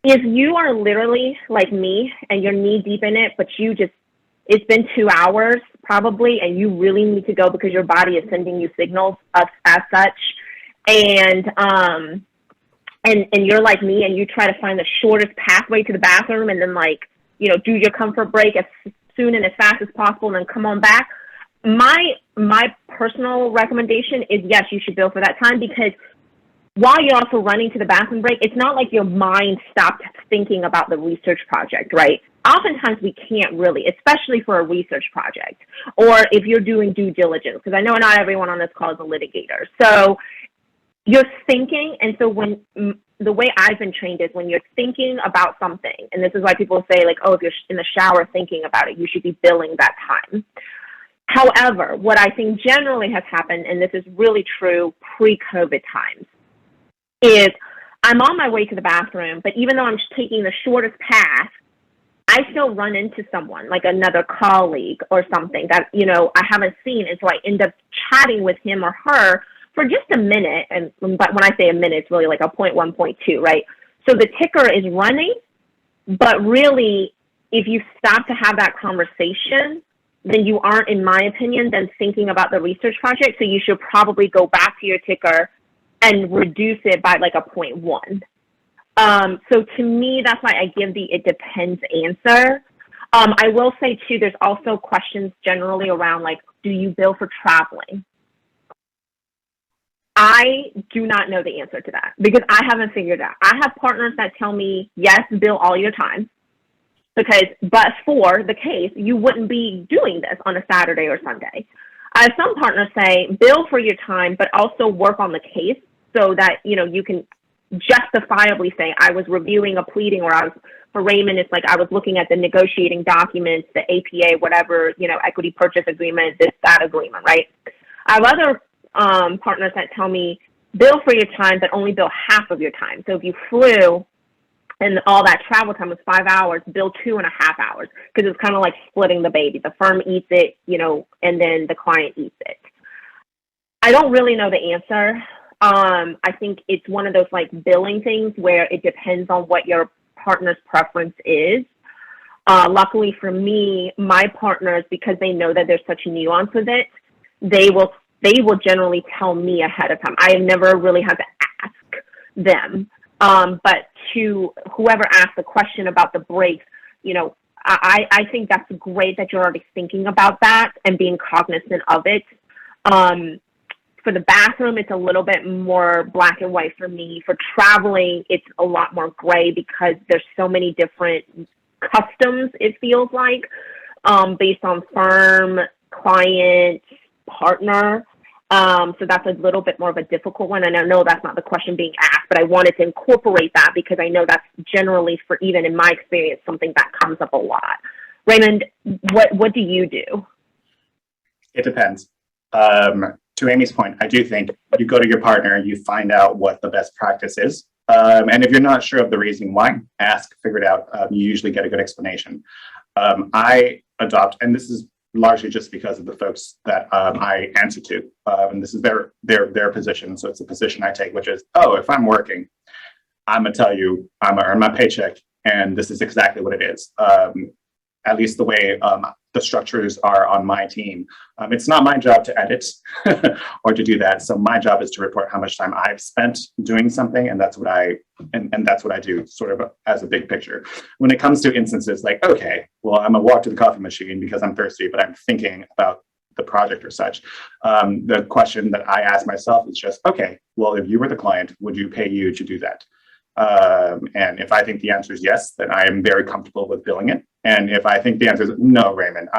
If you are literally like me and you're knee deep in it, but it's been 2 hours probably, and you really need to go because your body is sending you signals as such, and you're like me and you try to find the shortest pathway to the bathroom and then do your comfort break as soon and as fast as possible and then come on back. My personal recommendation is yes, you should bill for that time, because while you're also running to the bathroom break, it's not like your mind stopped thinking about the research project, right? Oftentimes we can't really, especially for a research project, or if you're doing due diligence, because I know not everyone on this call is a litigator. So you're thinking, and so when the way I've been trained is when you're thinking about something, and this is why people say if you're in the shower thinking about it, you should be billing that time. However, what I think generally has happened, and this is really true pre-COVID times, is I'm on my way to the bathroom, but even though I'm taking the shortest path, I still run into someone, like another colleague or something that, I haven't seen. And so I end up chatting with him or her for just a minute. But when I say a minute, it's really like a 0.1, 0.2, right? So the ticker is running, but really, if you stop to have that conversation, then you aren't, in my opinion, then thinking about the research project. So you should probably go back to your ticker and reduce it by a 0.1. So to me, that's why I give the "it depends" answer. I will say too, there's also questions generally around do you bill for traveling? I do not know the answer to that because I haven't figured it out. I have partners that tell me, yes, bill all your time but for the case, you wouldn't be doing this on a Saturday or Sunday. I have some partners say, bill for your time, but also work on the case so that, you can justifiably say, I was reviewing a pleading, or for Raymond, it's like I was looking at the negotiating documents, the APA, whatever, equity purchase agreement, that agreement, right? I have other partners that tell me, bill for your time, but only bill half of your time. So if you flew and all that travel time was 5 hours, bill 2.5 hours, because it's kind of like splitting the baby. The firm eats it, and then the client eats it. I don't really know the answer. I think it's one of those like billing things where it depends on what your partner's preference is. Luckily for me, my partners, because they know that there's such nuance with it, they will generally tell me ahead of time. I have never really had to ask them. But to whoever asked the question about the breaks, I think that's great that you're already thinking about that and being cognizant of it. For the bathroom, it's a little bit more black and white for me. For traveling, it's a lot more gray because there's so many different customs, it feels like, based on firm, client, partner. So that's a little bit more of a difficult one. And I know that's not the question being asked, but I wanted to incorporate that because I know that's generally, for even in my experience, something that comes up a lot. Raymond, what do you do? It depends. To Amy's point, I do think you go to your partner, you find out what the best practice is. And if you're not sure of the reason why, ask, figure it out. You usually get a good explanation. I adopt, and this is largely just because of the folks that I answer to. And this is their position. So it's a position I take, which is, if I'm working, I'm gonna tell you, I'm gonna earn my paycheck, and this is exactly what it is. At least the way the structures are on my team. It's not my job to edit or to do that. So my job is to report how much time I've spent doing something, and that's what I do, sort of as a big picture. When it comes to instances like, okay, well, I'm gonna walk to the coffee machine because I'm thirsty, but I'm thinking about the project or such. The question that I ask myself is just, okay, well, if you were the client, would you pay you to do that? And if I think the answer is yes, then I am very comfortable with billing it. And if I think the answer is no, Raymond,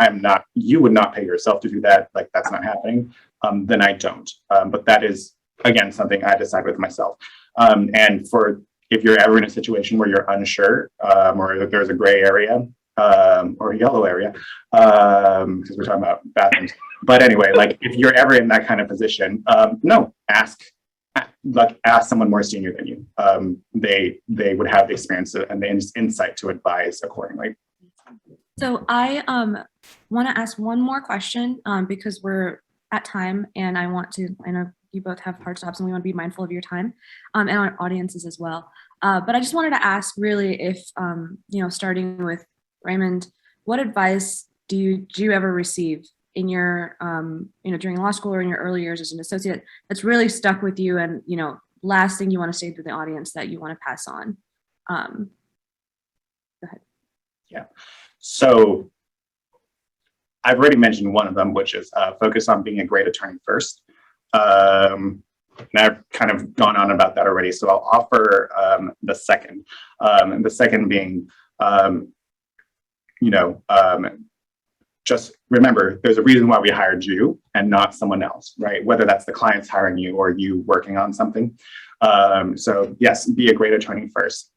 you would not pay yourself to do that, like that's not happening, then I don't. But that is, again, something I decide with myself. And if you're ever in a situation where you're unsure, or if there's a gray area, or a yellow area, because we're talking about bathrooms. But anyway, like if you're ever in that kind of position, no, ask someone more senior than you. They would have the experience and the insight to advise accordingly. So I want to ask one more question because we're at time, and I know you both have hard stops and we want to be mindful of your time and our audiences as well. But I just wanted to ask really if, starting with Raymond, what advice do you ever receive in your, during law school or in your early years as an associate that's really stuck with you, and, last thing you want to say to the audience that you want to pass on? Go ahead. Yeah. So I've already mentioned one of them, which is focus on being a great attorney first. And I've kind of gone on about that already. So I'll offer the second. And the second being, just remember, there's a reason why we hired you and not someone else, right? Whether that's the clients hiring you or you working on something. So yes, be a great attorney first.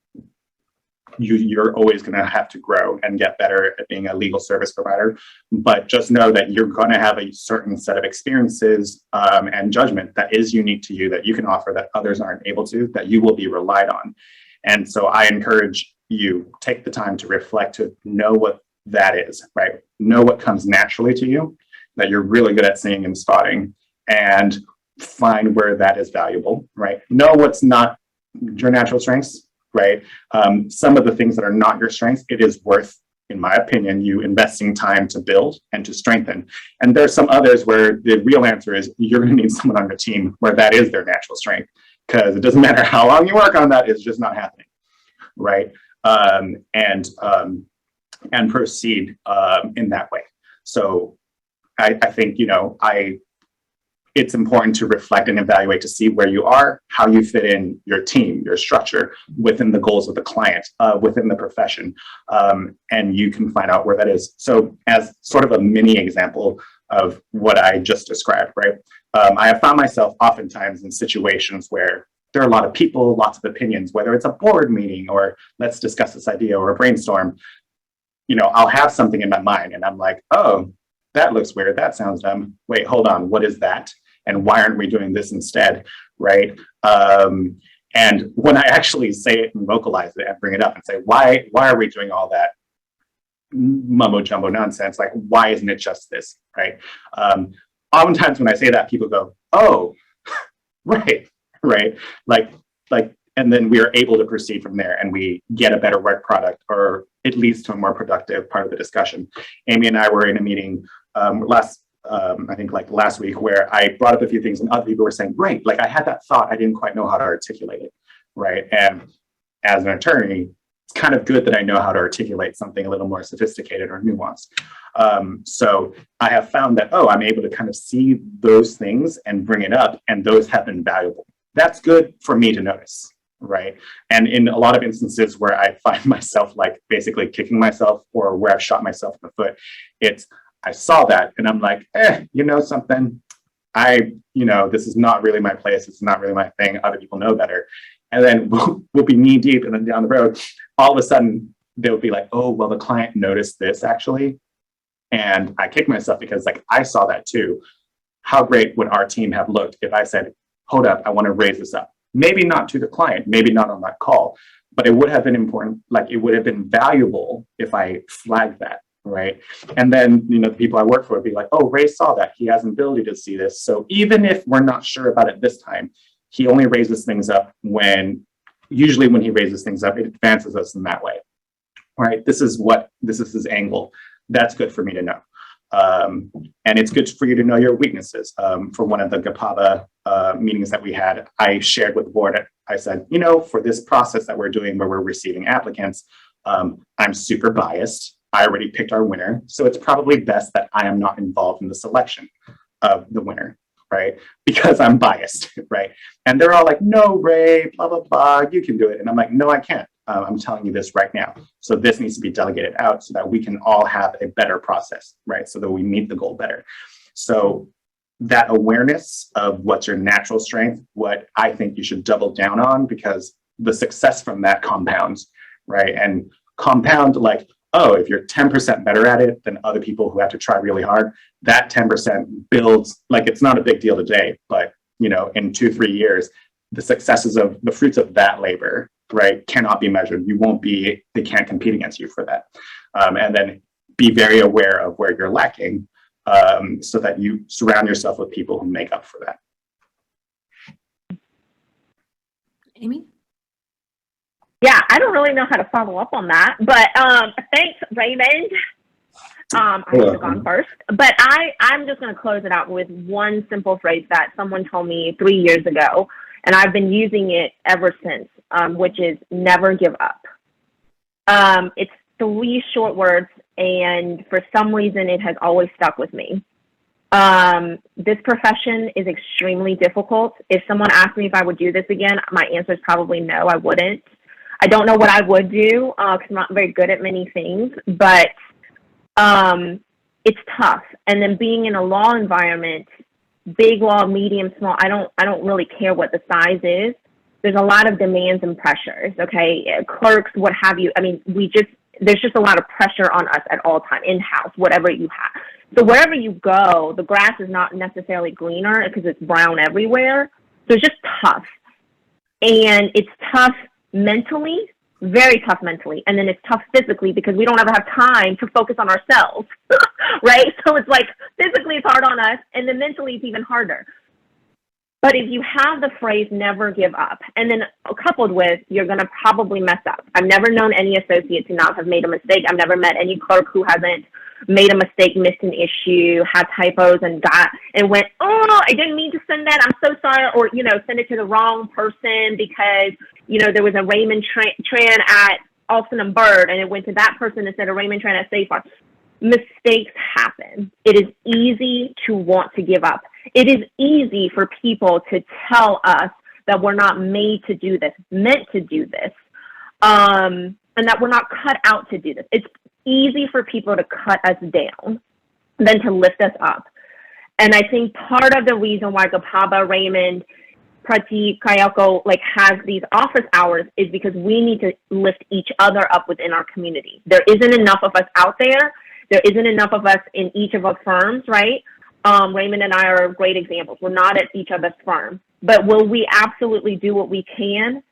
You're always going to have to grow and get better at being a legal service provider, but just know that you're going to have a certain set of experiences and judgment that is unique to you, that you can offer that others aren't able to, that you will be relied on. And so I encourage you, take the time to reflect, to know what that is, right? Know what comes naturally to you, that you're really good at seeing and spotting, and find where that is valuable, right? Know what's not your natural strengths, right? Some of the things that are not your strengths, it is worth, in my opinion, you investing time to build and to strengthen. And there's some others where the real answer is you're going to need someone on your team where that is their natural strength, because it doesn't matter how long you work on that, it's just not happening, right? And proceed in that way. So I think, it's important to reflect and evaluate to see where you are, how you fit in your team, your structure, within the goals of the client, within the profession, and you can find out where that is. So as sort of a mini example of what I just described, right? I have found myself oftentimes in situations where there are a lot of people, lots of opinions, whether it's a board meeting or let's discuss this idea or a brainstorm. You know, I'll have something in my mind and I'm like, oh, that looks weird. That sounds dumb. Wait, hold on. What is that? And why aren't we doing this instead? Right. And when I actually say it and vocalize it and bring it up and say, why are we doing all that mumbo jumbo nonsense? Like, why isn't it just this? Right. Oftentimes when I say that, people go, oh, right. Right. Like, and then we are able to proceed from there and we get a better work product, or it leads to a more productive part of the discussion. Amy and I were in a meeting I think like last week, where I brought up a few things and other people were saying, great, like I had that thought, I didn't quite know how to articulate it, right? And as an attorney, it's kind of good that I know how to articulate something a little more sophisticated or nuanced. So I have found that, oh, I'm able to kind of see those things and bring it up, and those have been valuable. That's good for me to notice, right? And in a lot of instances where I find myself like basically kicking myself, or where I've shot myself in the foot, I saw that and I'm like, you know something, this is not really my place. It's not really my thing. Other people know better. And then we'll be knee deep, and then down the road, all of a sudden they'll be like, oh, well, the client noticed this actually. And I kick myself because like, I saw that too. How great would our team have looked if I said, hold up, I want to raise this up. Maybe not to the client, maybe not on that call, but it would have been important. Like, it would have been valuable if I flagged that. Right. And then, the people I work for would be like, oh, Ray saw that. He has an ability to see this. So even if we're not sure about it this time, he only raises things up usually when he raises things up, it advances us in that way. Right. This is his angle. That's good for me to know. And it's good for you to know your weaknesses. For one of the GAPABA meetings that we had, I shared with the board, I said, for this process that we're doing where we're receiving applicants, I'm super biased. I already picked our winner. So it's probably best that I am not involved in the selection of the winner, right? Because I'm biased, right? And they're all like, no, Ray, blah, blah, blah, you can do it. And I'm like, no, I can't. I'm telling you this right now. So this needs to be delegated out so that we can all have a better process, right? So that we meet the goal better. So that awareness of what's your natural strength, what I think you should double down on, because the success from that compounds, right? And compound like, oh, if you're 10% better at it than other people who have to try really hard, that 10% builds, like, it's not a big deal today, but, in 2-3 years, the fruits of that labor, right, cannot be measured. They can't compete against you for that. And then be very aware of where you're lacking, so that you surround yourself with people who make up for that. Amy? Yeah, I don't really know how to follow up on that, but thanks, Raymond. I should have gone first, but I'm just going to close it out with one simple phrase that someone told me 3 years ago, and I've been using it ever since, which is never give up. It's 3 short words, and for some reason, it has always stuck with me. This profession is extremely difficult. If someone asked me if I would do this again, my answer is probably no, I wouldn't. I don't know what I would do because I'm not very good at many things, but it's tough. And then being in a law environment, big law, medium, small, I don't really care what the size is. There's a lot of demands and pressures, okay? Clerks, what have you. I mean, there's just a lot of pressure on us at all time, in-house, whatever you have. So wherever you go, the grass is not necessarily greener because it's brown everywhere. So it's just tough. And it's tough mentally, very tough mentally, and then it's tough physically because we don't ever have time to focus on ourselves, right? So it's like physically it's hard on us, and then mentally it's even harder. But if you have the phrase never give up, and then coupled with you're going to probably mess up. I've never known any associate to not have made a mistake. I've never met any clerk who hasn't made a mistake, missed an issue, had typos, and went, oh, I didn't mean to send that. I'm so sorry. Or, send it to the wrong person because, there was a Raymond Tran at Alston and Bird, and it went to that person instead of Raymond Tran at Seyfarth. mistakes happen. It is easy to want to give up. It is easy for people to tell us that we're not made to do this, meant to do this, and that we're not cut out to do this. It's easy for people to cut us down than to lift us up. And I think part of the reason why GAPABA, Raymond, Prati, Kayoko has these office hours is because we need to lift each other up within our community. There isn't enough of us out there. There isn't enough of us in each of our firms, right? Raymond and I are great examples. We're not at each other's firm. But will we absolutely do what we can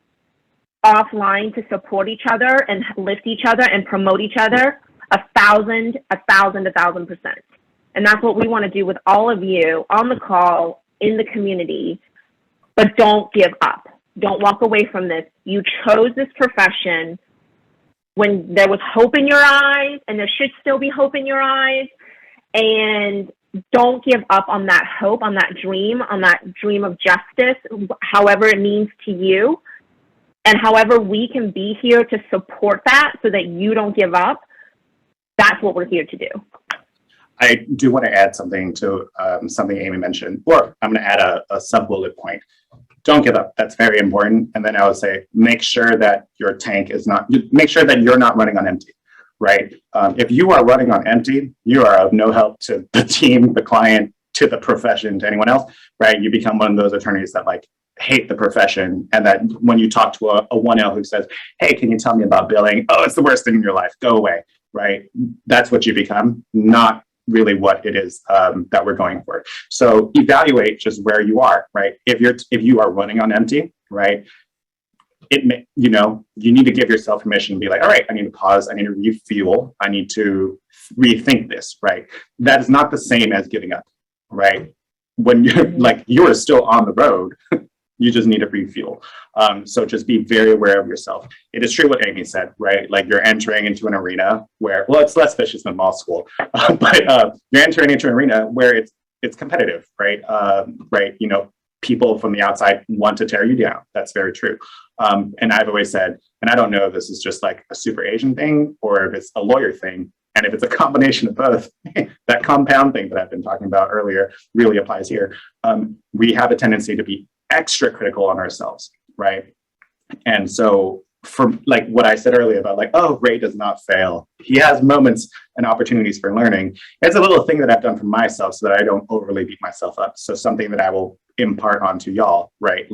offline to support each other and lift each other and promote each other? 1,000%. And that's what we want to do with all of you on the call, in the community. But don't give up. Don't walk away from this. You chose this profession when there was hope in your eyes, and there should still be hope in your eyes. And don't give up on that hope, on that dream of justice, however it means to you. And however we can be here to support that so that you don't give up, that's what we're here to do. I do want to add something to something Amy mentioned, or I'm going to add a sub-bullet point. Don't give up. That's very important. And then I would say, make sure that your tank is not, make sure that you're not running on empty, right? If you are running on empty, you are of no help to the team, the client, to the profession, to anyone else, right? You become one of those attorneys that hate the profession. And that when you talk to a 1L who says, hey, can you tell me about billing? Oh, it's the worst thing in your life. Go away, right? That's what you become, not really what it is that we're going for. So evaluate just where you are, right? If you are running on empty, right? You need to give yourself permission to be like, all right, I need to pause, I need to refuel, I need to rethink this, right? That is not the same as giving up, right? When you're you are still on the road, you just need to refuel. So just be very aware of yourself. It is true what Amy said, right? You're entering into an arena where, well, it's less vicious than law school, but you're entering into an arena where it's competitive, right? Right? People from the outside want to tear you down. That's very true. And I've always said, and I don't know if this is just a super Asian thing or if it's a lawyer thing, and if it's a combination of both, that compound thing that I've been talking about earlier really applies here. We have a tendency to be extra critical on ourselves, right? And so for what I said earlier about oh, Ray does not fail. He has moments and opportunities for learning. It's a little thing that I've done for myself so that I don't overly beat myself up. So something that I will impart onto y'all, right?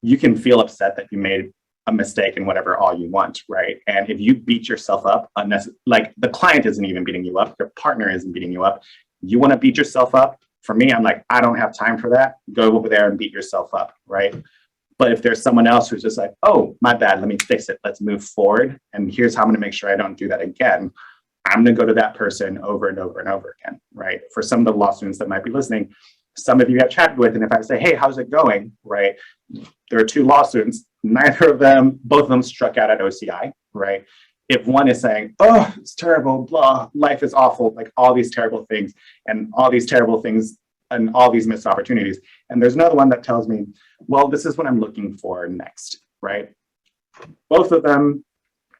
You can feel upset that you made a mistake in whatever all you want, right? And if you beat yourself up unnecessarily, the client isn't even beating you up, your partner isn't beating you up, you want to beat yourself up. For me, I'm I don't have time for that. Go over there and beat yourself up, right? But if there's someone else who's just oh, my bad, let me fix it. Let's move forward. And here's how I'm going to make sure I don't do that again. I'm going to go to that person over and over and over again, right? For some of the law students that might be listening, some of you have chatted with, and if I say, hey, how's it going, right? There are 2 law students, both of them struck out at OCI, right? If one is saying, oh, it's terrible, blah, life is awful, all these terrible things and all these missed opportunities. And there's another one that tells me, well, this is what I'm looking for next, right? Both of them,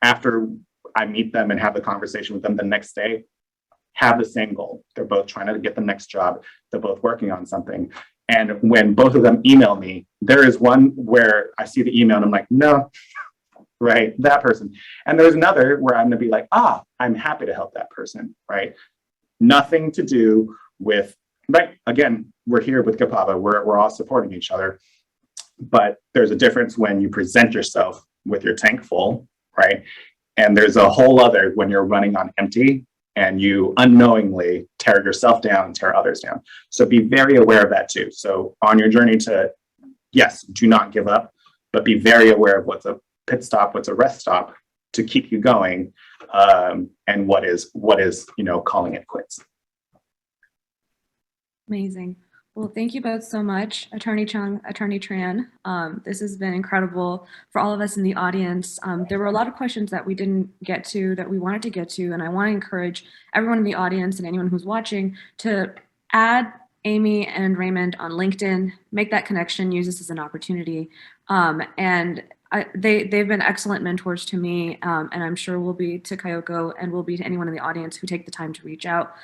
after I meet them and have the conversation with them the next day, have the same goal. They're both trying to get the next job. They're both working on something. And when both of them email me, there is one where I see the email and I'm no, right, that person. And there's another where I'm going to be I'm happy to help that person, right? Nothing to do with, again, we're here with GAPABA, we're all supporting each other. But there's a difference when you present yourself with your tank full, right? And there's a whole other when you're running on empty and you unknowingly tear yourself down, tear others down. So be very aware of that too. So on your journey to, yes, do not give up, but be very aware of what's a pit stop, what's a rest stop to keep you going, and what is calling it quits. Amazing. Well, thank you both so much, Attorney Cheng, Attorney Tran. This has been incredible for all of us in the audience. There were a lot of questions that we didn't get to that we wanted to get to, and I want to encourage everyone in the audience and anyone who's watching to add Amy and Raymond on LinkedIn, make that connection, use this as an opportunity. And they've been excellent mentors to me, and I'm sure will be to Kayoko and will be to anyone in the audience who take the time to reach out.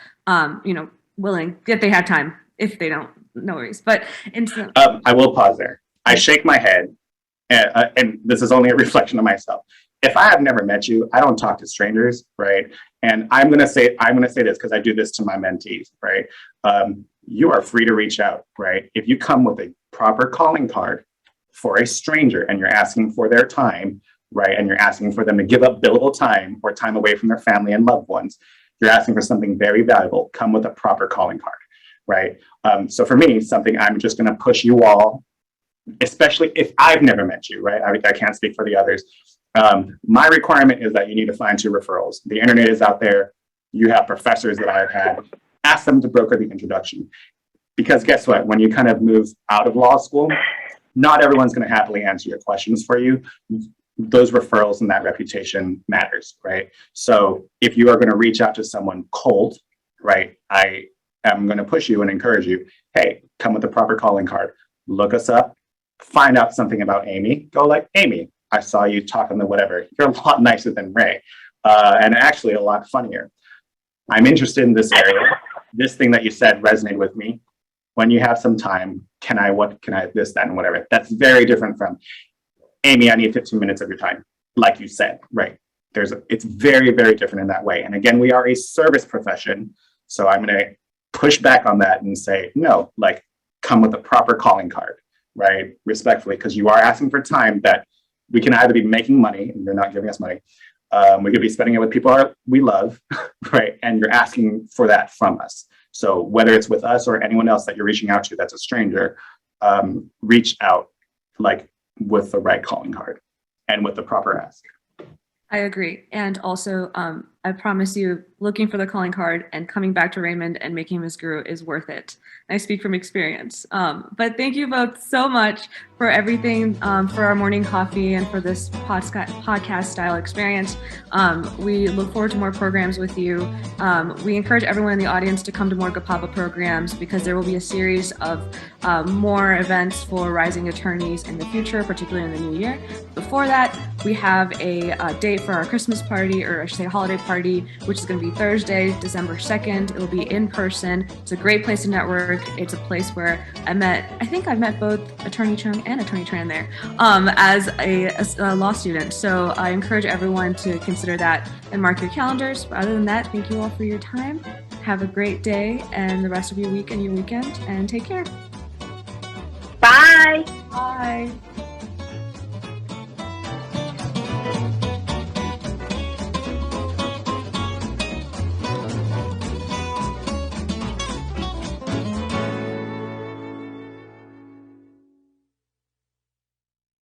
Willing if they have time. If they don't, no worries. But I will pause there. I shake my head, and this is only a reflection of myself. If I have never met you, I don't talk to strangers, right? And I'm gonna say this because I do this to my mentees, right? You are free to reach out, right? If you come with a proper calling card for a stranger and you're asking for their time, right? And you're asking for them to give up billable time or time away from their family and loved ones, you're asking for something very valuable. Come with a proper calling card, right? So for me, something I'm just gonna push you all, especially if I've never met you, right? I can't speak for the others. My requirement is that you need to find 2 referrals. The internet is out there. You have professors that I've had. Ask them to broker the introduction. Because guess what? When you kind of move out of law school, not everyone's going to happily answer your questions for you. Those referrals and that reputation matters, right? So if you are going to reach out to someone cold, right, I am going to push you and encourage you, hey, come with a proper calling card. Look us up. Find out something about Amy. Go like, Amy, I saw you talking to whatever. You're a lot nicer than Ray, and actually a lot funnier. I'm interested in this area. This thing that you said resonated with me. When you have some time, can I this, that, and whatever. That's very different from, Amy, I need 15 minutes of your time, like you said, right? It's very, very different in that way. And again, we are a service profession. So I'm going to push back on that and say, no, like come with a proper calling card, right? Respectfully, because you are asking for time that we can either be making money and you're not giving us money. We could be spending it with people we love, right? And you're asking for that from us. So whether it's with us or anyone else that you're reaching out to that's a stranger, reach out like with the right calling card and with the proper ask. I agree. And also, I promise you, looking for the calling card and coming back to Raymond and making him his guru is worth it. I speak from experience. But thank you both so much for everything, for our morning coffee and for this podcast style experience. We look forward to more programs with you. We encourage everyone in the audience to come to more GAPABA programs because there will be a series of more events for rising attorneys in the future, particularly in the new year. Before that, we have a date for our Christmas party, or I should say holiday party, which is going to be Thursday, December 2nd. It will be in person. It's a great place to network. It's a place where I've met both Attorney Chung and Attorney Tran there as a law student. So I encourage everyone to consider that and mark your calendars. But other than that, thank you all for your time. Have a great day and the rest of your week and your weekend, and take care. Bye. Bye.